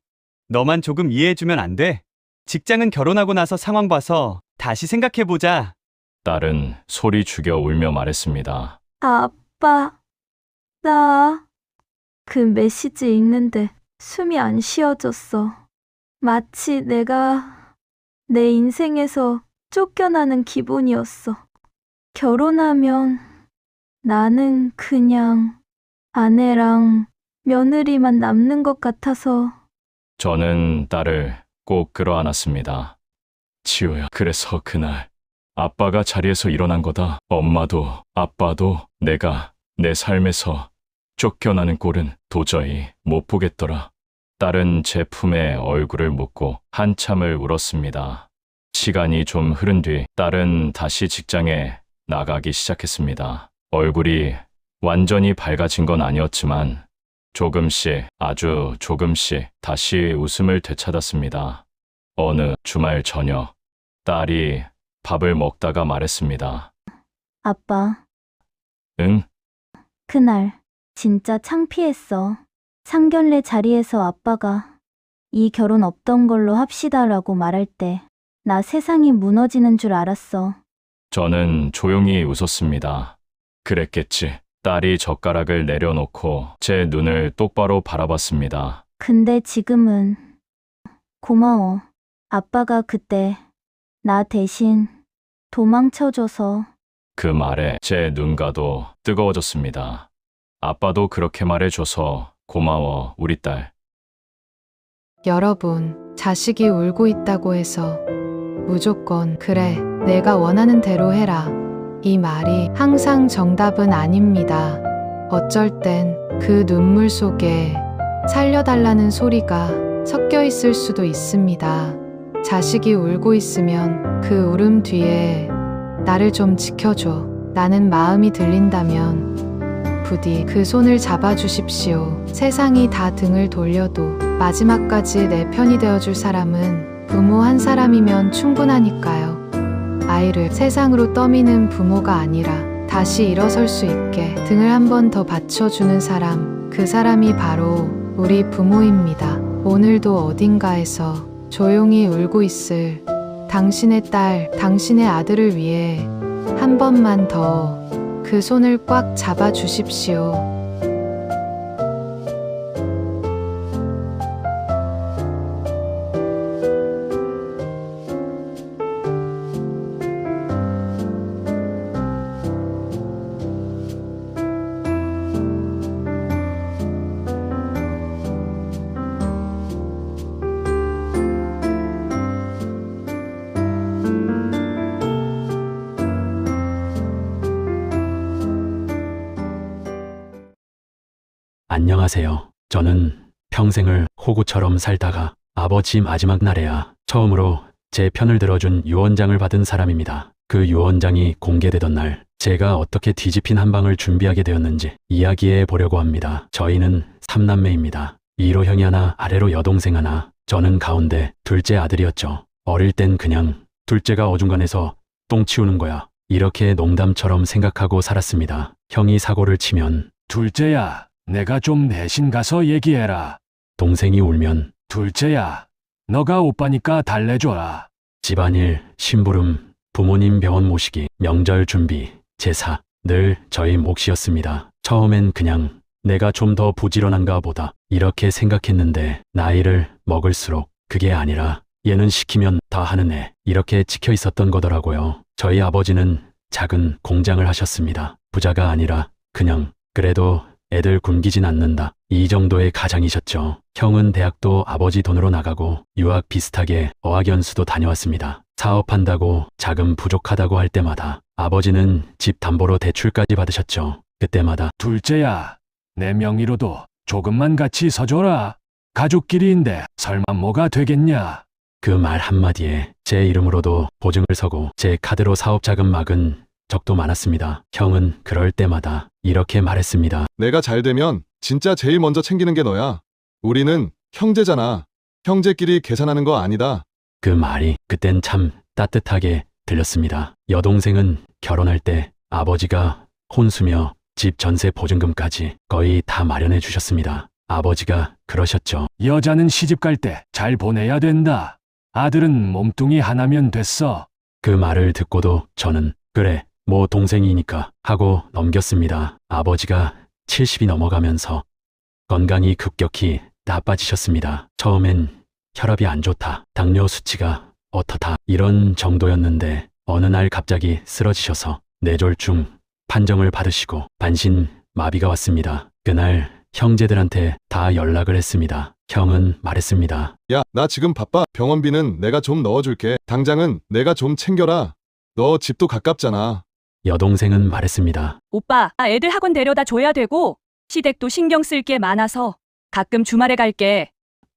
너만 조금 이해해주면 안 돼? 직장은 결혼하고 나서 상황 봐서 다시 생각해보자. 딸은 소리 죽여 울며 말했습니다. 아빠, 나 그 메시지 읽는데 숨이 안 쉬어졌어. 마치 내가 내 인생에서 쫓겨나는 기분이었어. 결혼하면 나는 그냥 아내랑 며느리만 남는 것 같아서. 저는 딸을 꼭 끌어안았습니다. 지우야, 그래서 그날 아빠가 자리에서 일어난 거다. 엄마도 아빠도 내가 내 삶에서 쫓겨나는 꼴은 도저히 못 보겠더라. 딸은 제 품에 얼굴을 묻고 한참을 울었습니다. 시간이 좀 흐른 뒤 딸은 다시 직장에 나가기 시작했습니다. 얼굴이 완전히 밝아진 건 아니었지만 조금씩, 아주 조금씩 다시 웃음을 되찾았습니다. 어느 주말 저녁, 딸이 밥을 먹다가 말했습니다. 아빠, 응? 그날 진짜 창피했어. 상견례 자리에서 아빠가 이 결혼 없던 걸로 합시다라고 말할 때 나 세상이 무너지는 줄 알았어. 저는 조용히 웃었습니다. 그랬겠지. 딸이 젓가락을 내려놓고 제 눈을 똑바로 바라봤습니다. 근데 지금은 고마워. 아빠가 그때 나 대신 도망쳐줘서. 그 말에 제 눈가도 뜨거워졌습니다. 아빠도 그렇게 말해줘서 고마워, 우리 딸. 여러분, 자식이 울고 있다고 해서 무조건 그래, 내가 원하는 대로 해라. 이 말이 항상 정답은 아닙니다. 어쩔 땐 그 눈물 속에 살려달라는 소리가 섞여 있을 수도 있습니다. 자식이 울고 있으면 그 울음 뒤에 나를 좀 지켜줘. 라는 마음이 들린다면 부디 그 손을 잡아주십시오. 세상이 다 등을 돌려도 마지막까지 내 편이 되어줄 사람은 부모 한 사람이면 충분하니까요. 아이를 세상으로 떠미는 부모가 아니라 다시 일어설 수 있게 등을 한 번 더 받쳐주는 사람, 그 사람이 바로 우리 부모입니다. 오늘도 어딘가에서 조용히 울고 있을 당신의 딸, 당신의 아들을 위해 한 번만 더 그 손을 꽉 잡아주십시오. 안녕하세요. 저는 평생을 호구처럼 살다가 아버지 마지막 날에야 처음으로 제 편을 들어준 유언장을 받은 사람입니다. 그 유언장이 공개되던 날 제가 어떻게 뒤집힌 한 방을 준비하게 되었는지 이야기해 보려고 합니다. 저희는 3남매입니다. 위로 형이 하나, 아래로 여동생 하나, 저는 가운데 둘째 아들이었죠. 어릴 땐 그냥 둘째가 어중간해서 똥 치우는 거야. 이렇게 농담처럼 생각하고 살았습니다. 형이 사고를 치면 둘째야, 내가 좀 대신 가서 얘기해라. 동생이 울면 둘째야, 너가 오빠니까 달래줘라. 집안일, 심부름, 부모님 병원 모시기, 명절 준비, 제사, 늘 저희 몫이었습니다. 처음엔 그냥 내가 좀 더 부지런한가 보다 이렇게 생각했는데 나이를 먹을수록 그게 아니라 얘는 시키면 다 하는 애 이렇게 찍혀 있었던 거더라고요. 저희 아버지는 작은 공장을 하셨습니다. 부자가 아니라 그냥 그래도 애들 굶기진 않는다 이 정도의 가장이셨죠. 형은 대학도 아버지 돈으로 나가고 유학 비슷하게 어학연수도 다녀왔습니다. 사업한다고 자금 부족하다고 할 때마다 아버지는 집 담보로 대출까지 받으셨죠. 그때마다 둘째야, 내 명의로도 조금만 같이 서줘라. 가족끼리인데 설마 뭐가 되겠냐. 그 말 한마디에 제 이름으로도 보증을 서고 제 카드로 사업 자금 막은 적도 많았습니다. 형은 그럴 때마다 이렇게 말했습니다. 내가 잘 되면 진짜 제일 먼저 챙기는 게 너야. 우리는 형제잖아. 형제끼리 계산하는 거 아니다. 그 말이 그땐 참 따뜻하게 들렸습니다. 여동생은 결혼할 때 아버지가 혼수며 집 전세 보증금까지 거의 다 마련해 주셨습니다. 아버지가 그러셨죠. 여자는 시집 갈 때 잘 보내야 된다. 아들은 몸뚱이 하나면 됐어. 그 말을 듣고도 저는 그래 뭐 동생이니까 하고 넘겼습니다. 아버지가 70이 넘어가면서 건강이 급격히 나빠지셨습니다. 처음엔 혈압이 안 좋다, 당뇨 수치가 어떻다 이런 정도였는데 어느 날 갑자기 쓰러지셔서 뇌졸중 판정을 받으시고 반신 마비가 왔습니다. 그날 형제들한테 다 연락을 했습니다. 형은 말했습니다. 야, 나 지금 바빠. 병원비는 내가 좀 넣어줄게. 당장은 내가 좀 챙겨라. 너 집도 가깝잖아. 여동생은 말했습니다. 오빠, 애들 학원 데려다 줘야 되고 시댁도 신경 쓸 게 많아서 가끔 주말에 갈게.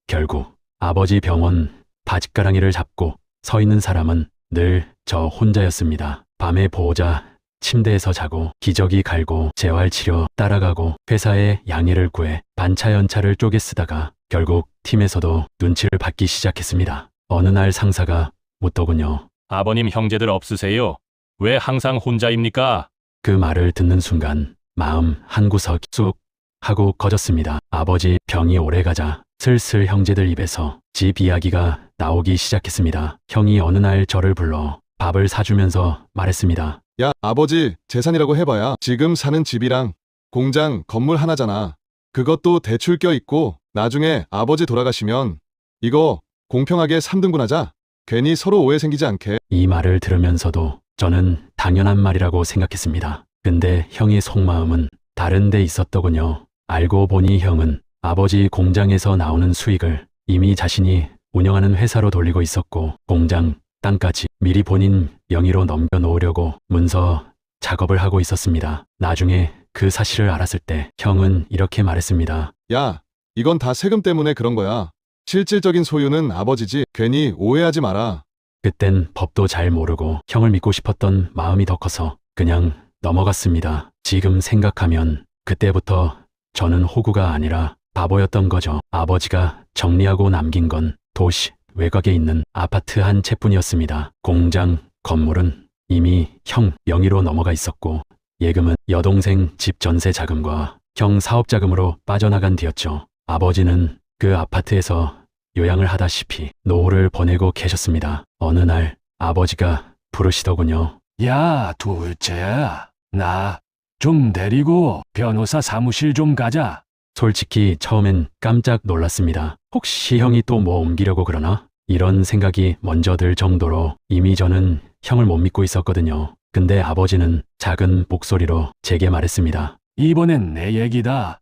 결국 아버지 병원 바짓가랑이를 잡고 서 있는 사람은 늘 저 혼자였습니다. 밤에 보호자 침대에서 자고 기저귀 갈고 재활치료 따라가고 회사에 양해를 구해 반차 연차를 쪼개 쓰다가 결국 팀에서도 눈치를 받기 시작했습니다. 어느 날 상사가 묻더군요. 아버님 형제들 없으세요? 왜 항상 혼자입니까? 그 말을 듣는 순간 마음 한구석 쑥 하고 꺼졌습니다. 아버지 병이 오래가자 슬슬 형제들 입에서 집 이야기가 나오기 시작했습니다. 형이 어느 날 저를 불러 밥을 사주면서 말했습니다. 야, 아버지 재산이라고 해봐야 지금 사는 집이랑 공장 건물 하나잖아. 그것도 대출 껴있고 나중에 아버지 돌아가시면 이거 공평하게 3등분 하자. 괜히 서로 오해 생기지 않게. 이 말을 들으면서도 저는 당연한 말이라고 생각했습니다. 근데 형의 속마음은 다른 데 있었더군요. 알고 보니 형은 아버지 공장에서 나오는 수익을 이미 자신이 운영하는 회사로 돌리고 있었고 공장 땅까지 미리 본인 명의로 넘겨놓으려고 문서 작업을 하고 있었습니다. 나중에 그 사실을 알았을 때 형은 이렇게 말했습니다. 야, 이건 다 세금 때문에 그런 거야. 실질적인 소유는 아버지지. 괜히 오해하지 마라. 그땐 법도 잘 모르고 형을 믿고 싶었던 마음이 더 커서 그냥 넘어갔습니다. 지금 생각하면 그때부터 저는 호구가 아니라 바보였던 거죠. 아버지가 정리하고 남긴 건 도시 외곽에 있는 아파트 한 채뿐이었습니다. 공장, 건물은 이미 형 명의로 넘어가 있었고 예금은 여동생 집 전세 자금과 형 사업 자금으로 빠져나간 뒤였죠. 아버지는 그 아파트에서 요양을 하다시피 노후를 보내고 계셨습니다. 어느 날 아버지가 부르시더군요. 야, 둘째야. 나 좀 데리고 변호사 사무실 좀 가자. 솔직히 처음엔 깜짝 놀랐습니다. 혹시 형이 또 뭐 옮기려고 그러나? 이런 생각이 먼저 들 정도로 이미 저는 형을 못 믿고 있었거든요. 근데 아버지는 작은 목소리로 제게 말했습니다. 이번엔 내 얘기다.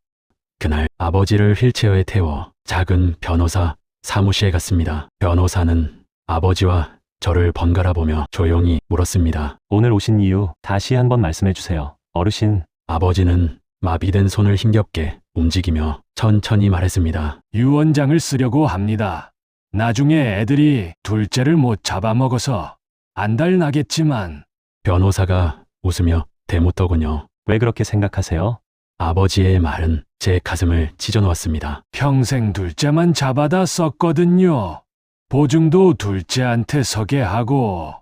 그날 아버지를 휠체어에 태워 작은 변호사 사무실에 갔습니다. 변호사는 아버지와 저를 번갈아 보며 조용히 물었습니다. 오늘 오신 이유 다시 한번 말씀해 주세요. 어르신. 아버지는 마비된 손을 힘겹게 움직이며 천천히 말했습니다. 유언장을 쓰려고 합니다. 나중에 애들이 둘째를 못 잡아먹어서 안달나겠지만. 변호사가 웃으며 대묻더군요. 왜 그렇게 생각하세요? 아버지의 말은 제 가슴을 찢어놓았습니다. 평생 둘째만 잡아다 썼거든요. 보증도 둘째한테 서게 하고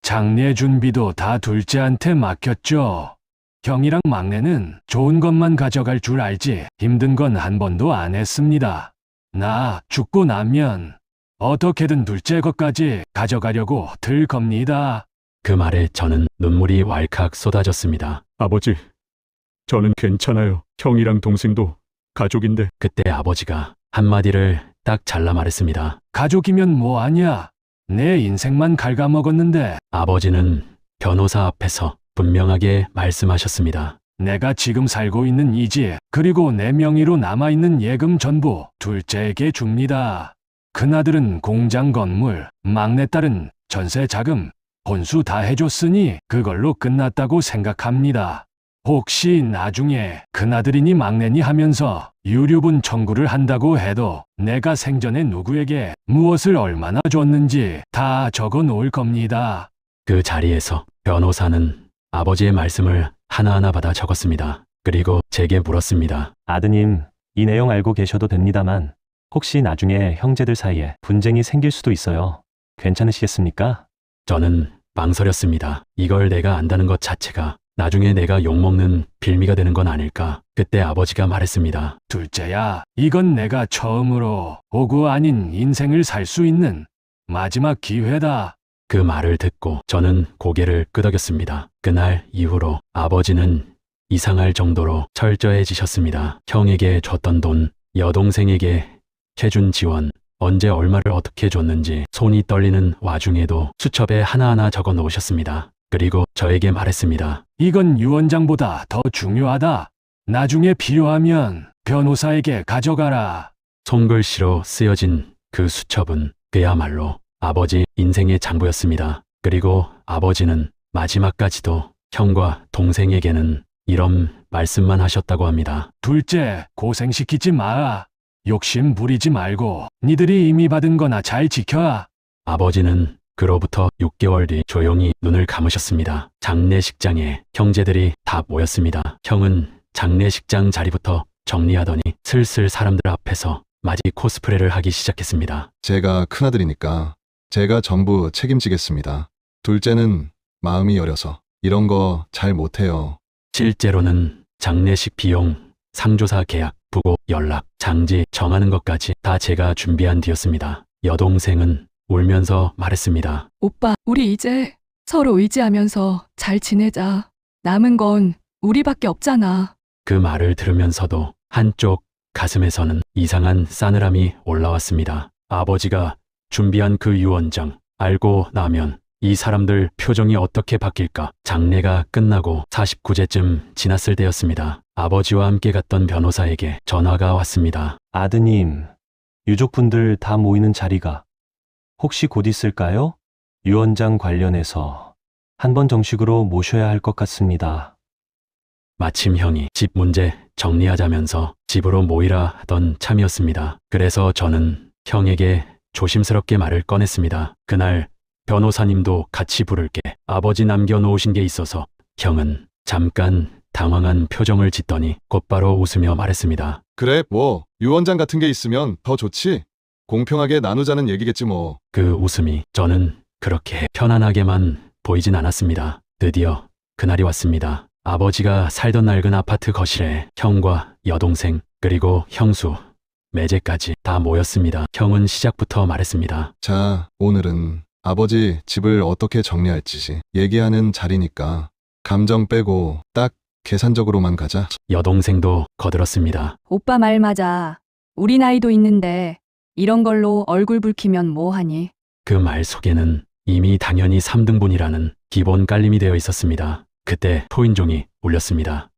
장례 준비도 다 둘째한테 맡겼죠. 형이랑 막내는 좋은 것만 가져갈 줄 알지 힘든 건 한 번도 안 했습니다. 나 죽고 나면 어떻게든 둘째 것까지 가져가려고 들 겁니다. 그 말에 저는 눈물이 왈칵 쏟아졌습니다. 아버지, 저는 괜찮아요. 형이랑 동생도 가족인데. 그때 아버지가 한마디를 딱 잘라 말했습니다. 가족이면 뭐하냐? 내 인생만 갉아먹었는데. 아버지는 변호사 앞에서 분명하게 말씀하셨습니다. 내가 지금 살고 있는 이 집, 그리고 내 명의로 남아있는 예금 전부 둘째에게 줍니다. 큰아들은 공장 건물, 막내딸은 전세 자금, 혼수 다 해줬으니 그걸로 끝났다고 생각합니다. 혹시 나중에 큰아들이니 막내니 하면서 유류분 청구를 한다고 해도 내가 생전에 누구에게 무엇을 얼마나 줬는지 다 적어 놓을 겁니다. 그 자리에서 변호사는 아버지의 말씀을 하나하나 받아 적었습니다. 그리고 제게 물었습니다. 아드님, 이 내용 알고 계셔도 됩니다만 혹시 나중에 형제들 사이에 분쟁이 생길 수도 있어요. 괜찮으시겠습니까? 저는 망설였습니다. 이걸 내가 안다는 것 자체가 나중에 내가 욕먹는 빌미가 되는 건 아닐까. 그때 아버지가 말했습니다. 둘째야, 이건 내가 처음으로 오고 아닌 인생을 살 수 있는 마지막 기회다. 그 말을 듣고 저는 고개를 끄덕였습니다. 그날 이후로 아버지는 이상할 정도로 철저해지셨습니다. 형에게 줬던 돈, 여동생에게 해준 지원, 언제 얼마를 어떻게 줬는지 손이 떨리는 와중에도 수첩에 하나하나 적어 놓으셨습니다. 그리고 저에게 말했습니다. 이건 유언장보다 더 중요하다. 나중에 필요하면 변호사에게 가져가라. 손글씨로 쓰여진 그 수첩은 그야말로 아버지 인생의 장부였습니다. 그리고 아버지는 마지막까지도 형과 동생에게는 이런 말씀만 하셨다고 합니다. 둘째, 고생시키지 마. 욕심 부리지 말고 니들이 이미 받은 거나 잘 지켜. 아버지는 그로부터 6개월 뒤 조용히 눈을 감으셨습니다. 장례식장에 형제들이 다 모였습니다. 형은 장례식장 자리부터 정리하더니 슬슬 사람들 앞에서 맞이 코스프레를 하기 시작했습니다. 제가 큰아들이니까 제가 전부 책임지겠습니다. 둘째는 마음이 여려서 이런 거 잘 못해요. 실제로는 장례식 비용, 상조사 계약, 부고, 연락, 장지 정하는 것까지 다 제가 준비한 뒤였습니다. 여동생은 울면서 말했습니다. 오빠, 우리 이제 서로 의지하면서 잘 지내자. 남은 건 우리밖에 없잖아. 그 말을 들으면서도 한쪽 가슴에서는 이상한 싸늘함이 올라왔습니다. 아버지가 준비한 그 유언장 알고 나면 이 사람들 표정이 어떻게 바뀔까? 장례가 끝나고 49제쯤 지났을 때였습니다. 아버지와 함께 갔던 변호사에게 전화가 왔습니다. 아드님, 유족분들 다 모이는 자리가 혹시 곧 있을까요? 유언장 관련해서 한번 정식으로 모셔야 할 것 같습니다. 마침 형이 집 문제 정리하자면서 집으로 모이라 하던 참이었습니다. 그래서 저는 형에게 조심스럽게 말을 꺼냈습니다. 그날 변호사님도 같이 부를게. 아버지 남겨놓으신 게 있어서. 형은 잠깐 당황한 표정을 짓더니 곧바로 웃으며 말했습니다. 그래, 뭐 유언장 같은 게 있으면 더 좋지. 공평하게 나누자는 얘기겠지 뭐. 그 웃음이 저는 그렇게 편안하게만 보이진 않았습니다. 드디어 그날이 왔습니다. 아버지가 살던 낡은 아파트 거실에 형과 여동생 그리고 형수, 매제까지 다 모였습니다. 형은 시작부터 말했습니다. 자, 오늘은 아버지 집을 어떻게 정리할지 얘기하는 자리니까 감정 빼고 딱 계산적으로만 가자. 여동생도 거들었습니다. 오빠 말 맞아. 우리 나이도 있는데 이런 걸로 얼굴 붉히면 뭐하니? 그 말 속에는 이미 당연히 3등분이라는 기본 깔림이 되어 있었습니다. 그때 토인종이 울렸습니다.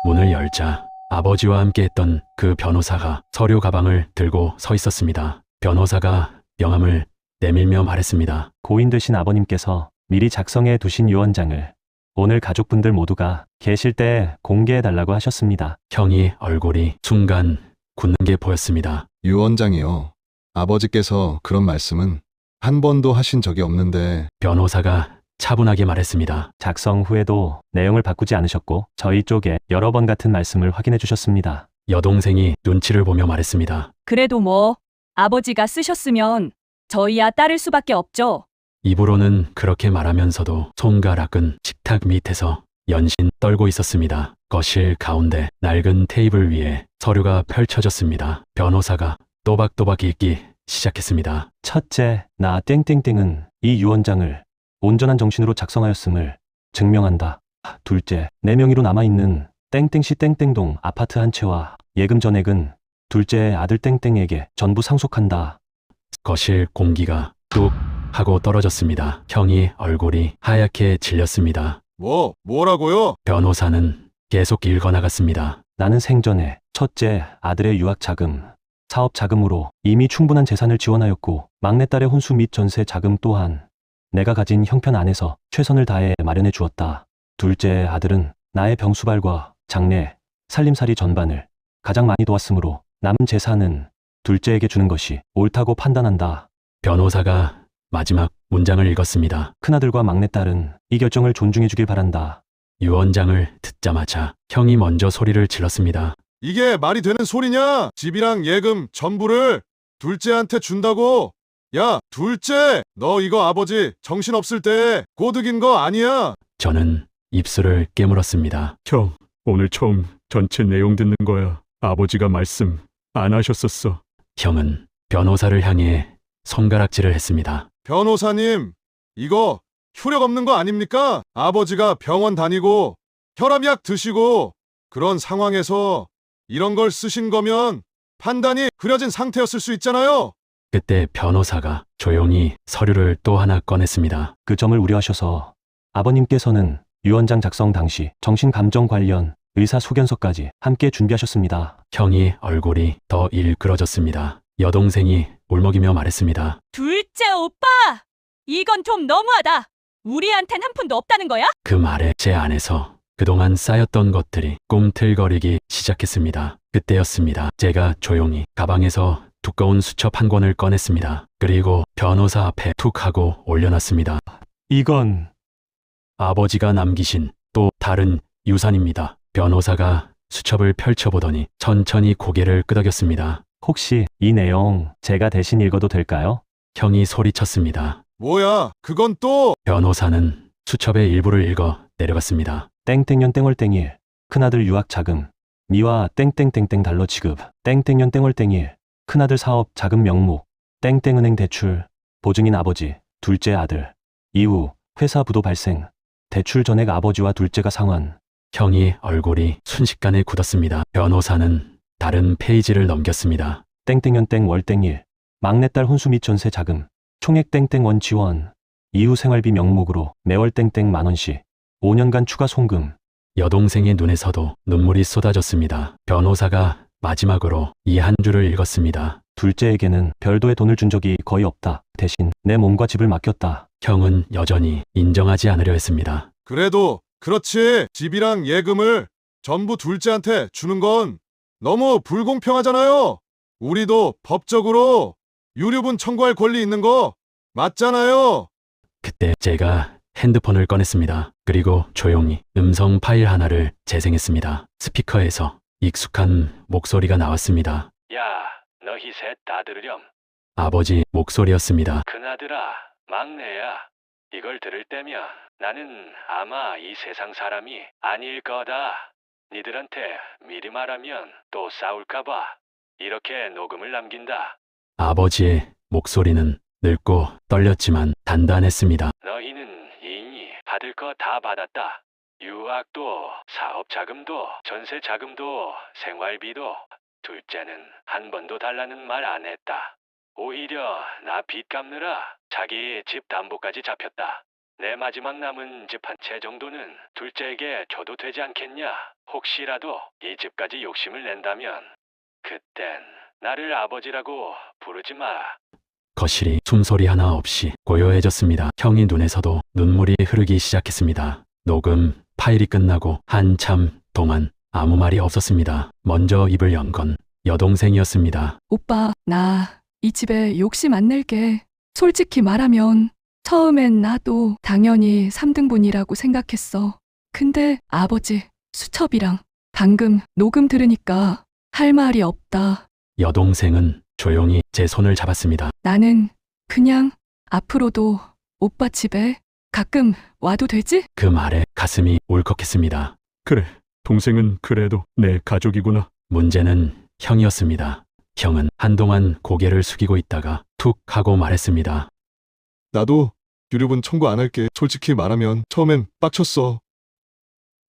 문을 열자 아버지와 함께 했던 그 변호사가 서류 가방을 들고 서 있었습니다. 변호사가 명함을 내밀며 말했습니다. 고인 되신 아버님께서 미리 작성해 두신 유언장을 오늘 가족분들 모두가 계실 때 공개해달라고 하셨습니다. 형이 얼굴이 순간 굳는 게 보였습니다. 유언장이요. 아버지께서 그런 말씀은 한 번도 하신 적이 없는데. 변호사가 차분하게 말했습니다. 작성 후에도 내용을 바꾸지 않으셨고 저희 쪽에 여러 번 같은 말씀을 확인해 주셨습니다. 여동생이 눈치를 보며 말했습니다. 그래도 뭐 아버지가 쓰셨으면 저희야 따를 수밖에 없죠. 입으로는 그렇게 말하면서도 손가락은 식탁 밑에서 연신 떨고 있었습니다. 거실 가운데 낡은 테이블 위에 서류가 펼쳐졌습니다. 변호사가 또박또박 읽기 시작했습니다. 첫째, 나 땡땡땡은 이 유언장을 온전한 정신으로 작성하였음을 증명한다. 둘째, 내 명의로 남아있는 땡땡시 땡땡동 아파트 한 채와 예금 전액은 둘째 아들 땡땡에게 전부 상속한다. 거실 공기가 뚝 하고 떨어졌습니다. 형이 얼굴이 하얗게 질렸습니다. 뭐라고요? 변호사는 계속 읽어나갔습니다. 나는 생전에 첫째 아들의 유학 자금, 사업 자금으로 이미 충분한 재산을 지원하였고 막내딸의 혼수 및 전세 자금 또한 내가 가진 형편 안에서 최선을 다해 마련해 주었다. 둘째 아들은 나의 병수발과 장례, 살림살이 전반을 가장 많이 도왔으므로 남은 재산은 둘째에게 주는 것이 옳다고 판단한다. 변호사가 마지막 문장을 읽었습니다. 큰아들과 막내딸은 이 결정을 존중해 주길 바란다. 유언장을 듣자마자 형이 먼저 소리를 질렀습니다. 이게 말이 되는 소리냐? 집이랑 예금 전부를 둘째한테 준다고? 야, 둘째! 너 이거 아버지 정신없을 때 꼬드긴 거 아니야? 저는 입술을 깨물었습니다. 형, 오늘 처음 전체 내용 듣는 거야. 아버지가 말씀 안 하셨었어. 형은 변호사를 향해 손가락질을 했습니다. 변호사님, 이거 효력 없는 거 아닙니까? 아버지가 병원 다니고 혈압약 드시고 그런 상황에서 이런 걸 쓰신 거면 판단이 흐려진 상태였을 수 있잖아요. 그때 변호사가 조용히 서류를 또 하나 꺼냈습니다. 그 점을 우려하셔서 아버님께서는 유언장 작성 당시 정신감정 관련 의사소견서까지 함께 준비하셨습니다. 형이 얼굴이 더 일그러졌습니다. 여동생이 울먹이며 말했습니다. 둘째 오빠! 이건 좀 너무하다. 우리한텐 한 푼도 없다는 거야? 그 말에 제 안에서 그동안 쌓였던 것들이 꿈틀거리기 시작했습니다. 그때였습니다. 제가 조용히 가방에서 두꺼운 수첩 한 권을 꺼냈습니다. 그리고 변호사 앞에 툭 하고 올려놨습니다. 이건 아버지가 남기신 또 다른 유산입니다. 변호사가 수첩을 펼쳐보더니 천천히 고개를 끄덕였습니다. 혹시 이 내용 제가 대신 읽어도 될까요? 형이 소리쳤습니다. 뭐야, 그건 또? 변호사는 수첩의 일부를 읽어 내려갔습니다. 땡땡년 땡월땡일 큰아들 유학 자금 미화 땡땡땡땡 달러 지급 땡땡년 땡월땡일 큰아들 사업 자금 명목 땡땡은행 대출 보증인 아버지 둘째 아들 이후 회사 부도 발생 대출 전액 아버지와 둘째가 상환. 형이 얼굴이 순식간에 굳었습니다. 변호사는 다른 페이지를 넘겼습니다. 땡땡년 땡월땡일 막내딸 혼수 및 전세 자금 총액 땡땡원 지원 이후 생활비 명목으로 매월 땡땡 만원씩 5년간 추가 송금. 여동생의 눈에서도 눈물이 쏟아졌습니다. 변호사가 마지막으로 이 한 줄을 읽었습니다. 둘째에게는 별도의 돈을 준 적이 거의 없다. 대신 내 몸과 집을 맡겼다. 형은 여전히 인정하지 않으려 했습니다. 그래도 그렇지. 집이랑 예금을 전부 둘째한테 주는 건 너무 불공평하잖아요. 우리도 법적으로 유류분 청구할 권리 있는 거 맞잖아요. 그때 제가 핸드폰을 꺼냈습니다. 그리고 조용히 음성 파일 하나를 재생했습니다. 스피커에서 익숙한 목소리가 나왔습니다. 야, 너희 셋 다 들으렴. 아버지 목소리였습니다. 큰아들아, 막내야. 이걸 들을 때면 나는 아마 이 세상 사람이 아닐 거다. 니들한테 미리 말하면 또 싸울까봐 이렇게 녹음을 남긴다. 아버지의 목소리는 늙고 떨렸지만 단단했습니다. 너희는 이미 받을 거 다 받았다. 유학도, 사업 자금도, 전세 자금도, 생활비도. 둘째는 한 번도 달라는 말 안 했다. 오히려 나 빚 갚느라 자기 집 담보까지 잡혔다. 내 마지막 남은 집 한 채 정도는 둘째에게 줘도 되지 않겠냐? 혹시라도 이 집까지 욕심을 낸다면 그땐 나를 아버지라고 부르지 마. 거실이 숨소리 하나 없이 고요해졌습니다. 형이 눈에서도 눈물이 흐르기 시작했습니다. 녹음 파일이 끝나고 한참 동안 아무 말이 없었습니다. 먼저 입을 연 건 여동생이었습니다. 오빠, 나 이 집에 욕심 안 낼게. 솔직히 말하면 처음엔 나도 당연히 3등분이라고 생각했어. 근데 아버지 수첩이랑 방금 녹음 들으니까 할 말이 없다. 여동생은 조용히 제 손을 잡았습니다. 나는 그냥 앞으로도 오빠 집에 가끔 와도 되지? 그 말에 가슴이 울컥했습니다. 그래, 동생은 그래도 내 가족이구나. 문제는 형이었습니다. 형은 한동안 고개를 숙이고 있다가 툭 하고 말했습니다. 나도 유류분 청구 안 할게. 솔직히 말하면 처음엔 빡쳤어.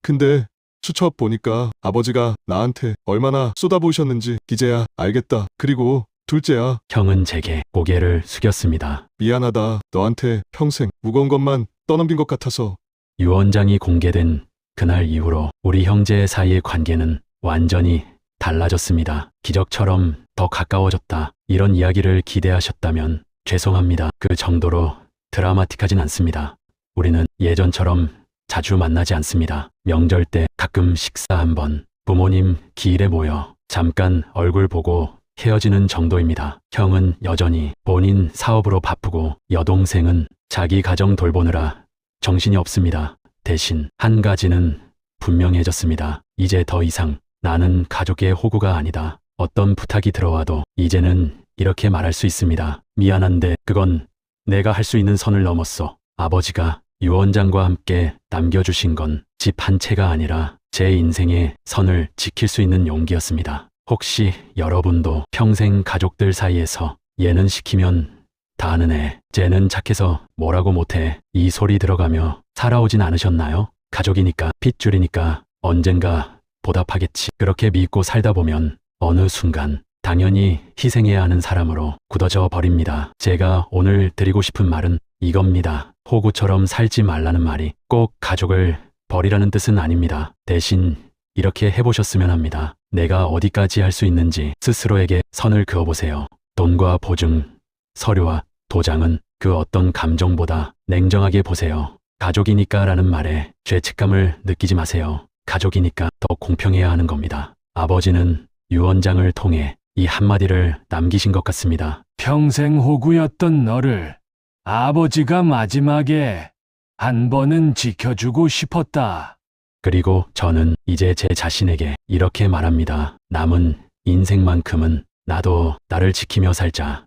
근데 수첩 보니까 아버지가 나한테 얼마나 쏟아부으셨는지 이제야 알겠다. 그리고 둘째야. 형은 제게 고개를 숙였습니다. 미안하다. 너한테 평생 무거운 것만 떠넘긴 것 같아서. 유언장이 공개된 그날 이후로 우리 형제 사이의 관계는 완전히 달라졌습니다. 기적처럼 더 가까워졌다. 이런 이야기를 기대하셨다면 죄송합니다. 그 정도로 드라마틱하진 않습니다. 우리는 예전처럼 자주 만나지 않습니다. 명절 때 가끔 식사 한번, 부모님 기일에 모여 잠깐 얼굴 보고 헤어지는 정도입니다. 형은 여전히 본인 사업으로 바쁘고 여동생은 자기 가정 돌보느라 정신이 없습니다. 대신 한 가지는 분명해졌습니다. 이제 더 이상 나는 가족의 호구가 아니다. 어떤 부탁이 들어와도 이제는 이렇게 말할 수 있습니다. 미안한데 그건 내가 할 수 있는 선을 넘었어. 아버지가 유언장과 함께 남겨주신 건 집 한 채가 아니라 제 인생의 선을 지킬 수 있는 용기였습니다. 혹시 여러분도 평생 가족들 사이에서 얘는 시키면 다 하는 애, 쟤는 착해서 뭐라고 못해 이 소리 들어가며 살아오진 않으셨나요? 가족이니까 핏줄이니까 언젠가 보답하겠지. 그렇게 믿고 살다 보면 어느 순간 당연히 희생해야 하는 사람으로 굳어져 버립니다. 제가 오늘 드리고 싶은 말은 이겁니다. 호구처럼 살지 말라는 말이 꼭 가족을 버리라는 뜻은 아닙니다. 대신 이렇게 해보셨으면 합니다. 내가 어디까지 할 수 있는지 스스로에게 선을 그어보세요. 돈과 보증, 서류와 도장은 그 어떤 감정보다 냉정하게 보세요. 가족이니까 라는 말에 죄책감을 느끼지 마세요. 가족이니까 더 공평해야 하는 겁니다. 아버지는 유언장을 통해 이 한마디를 남기신 것 같습니다. 평생 호구였던 너를 아버지가 마지막에 한 번은 지켜주고 싶었다. 그리고 저는 이제 제 자신에게 이렇게 말합니다. 남은 인생만큼은 나도 나를 지키며 살자.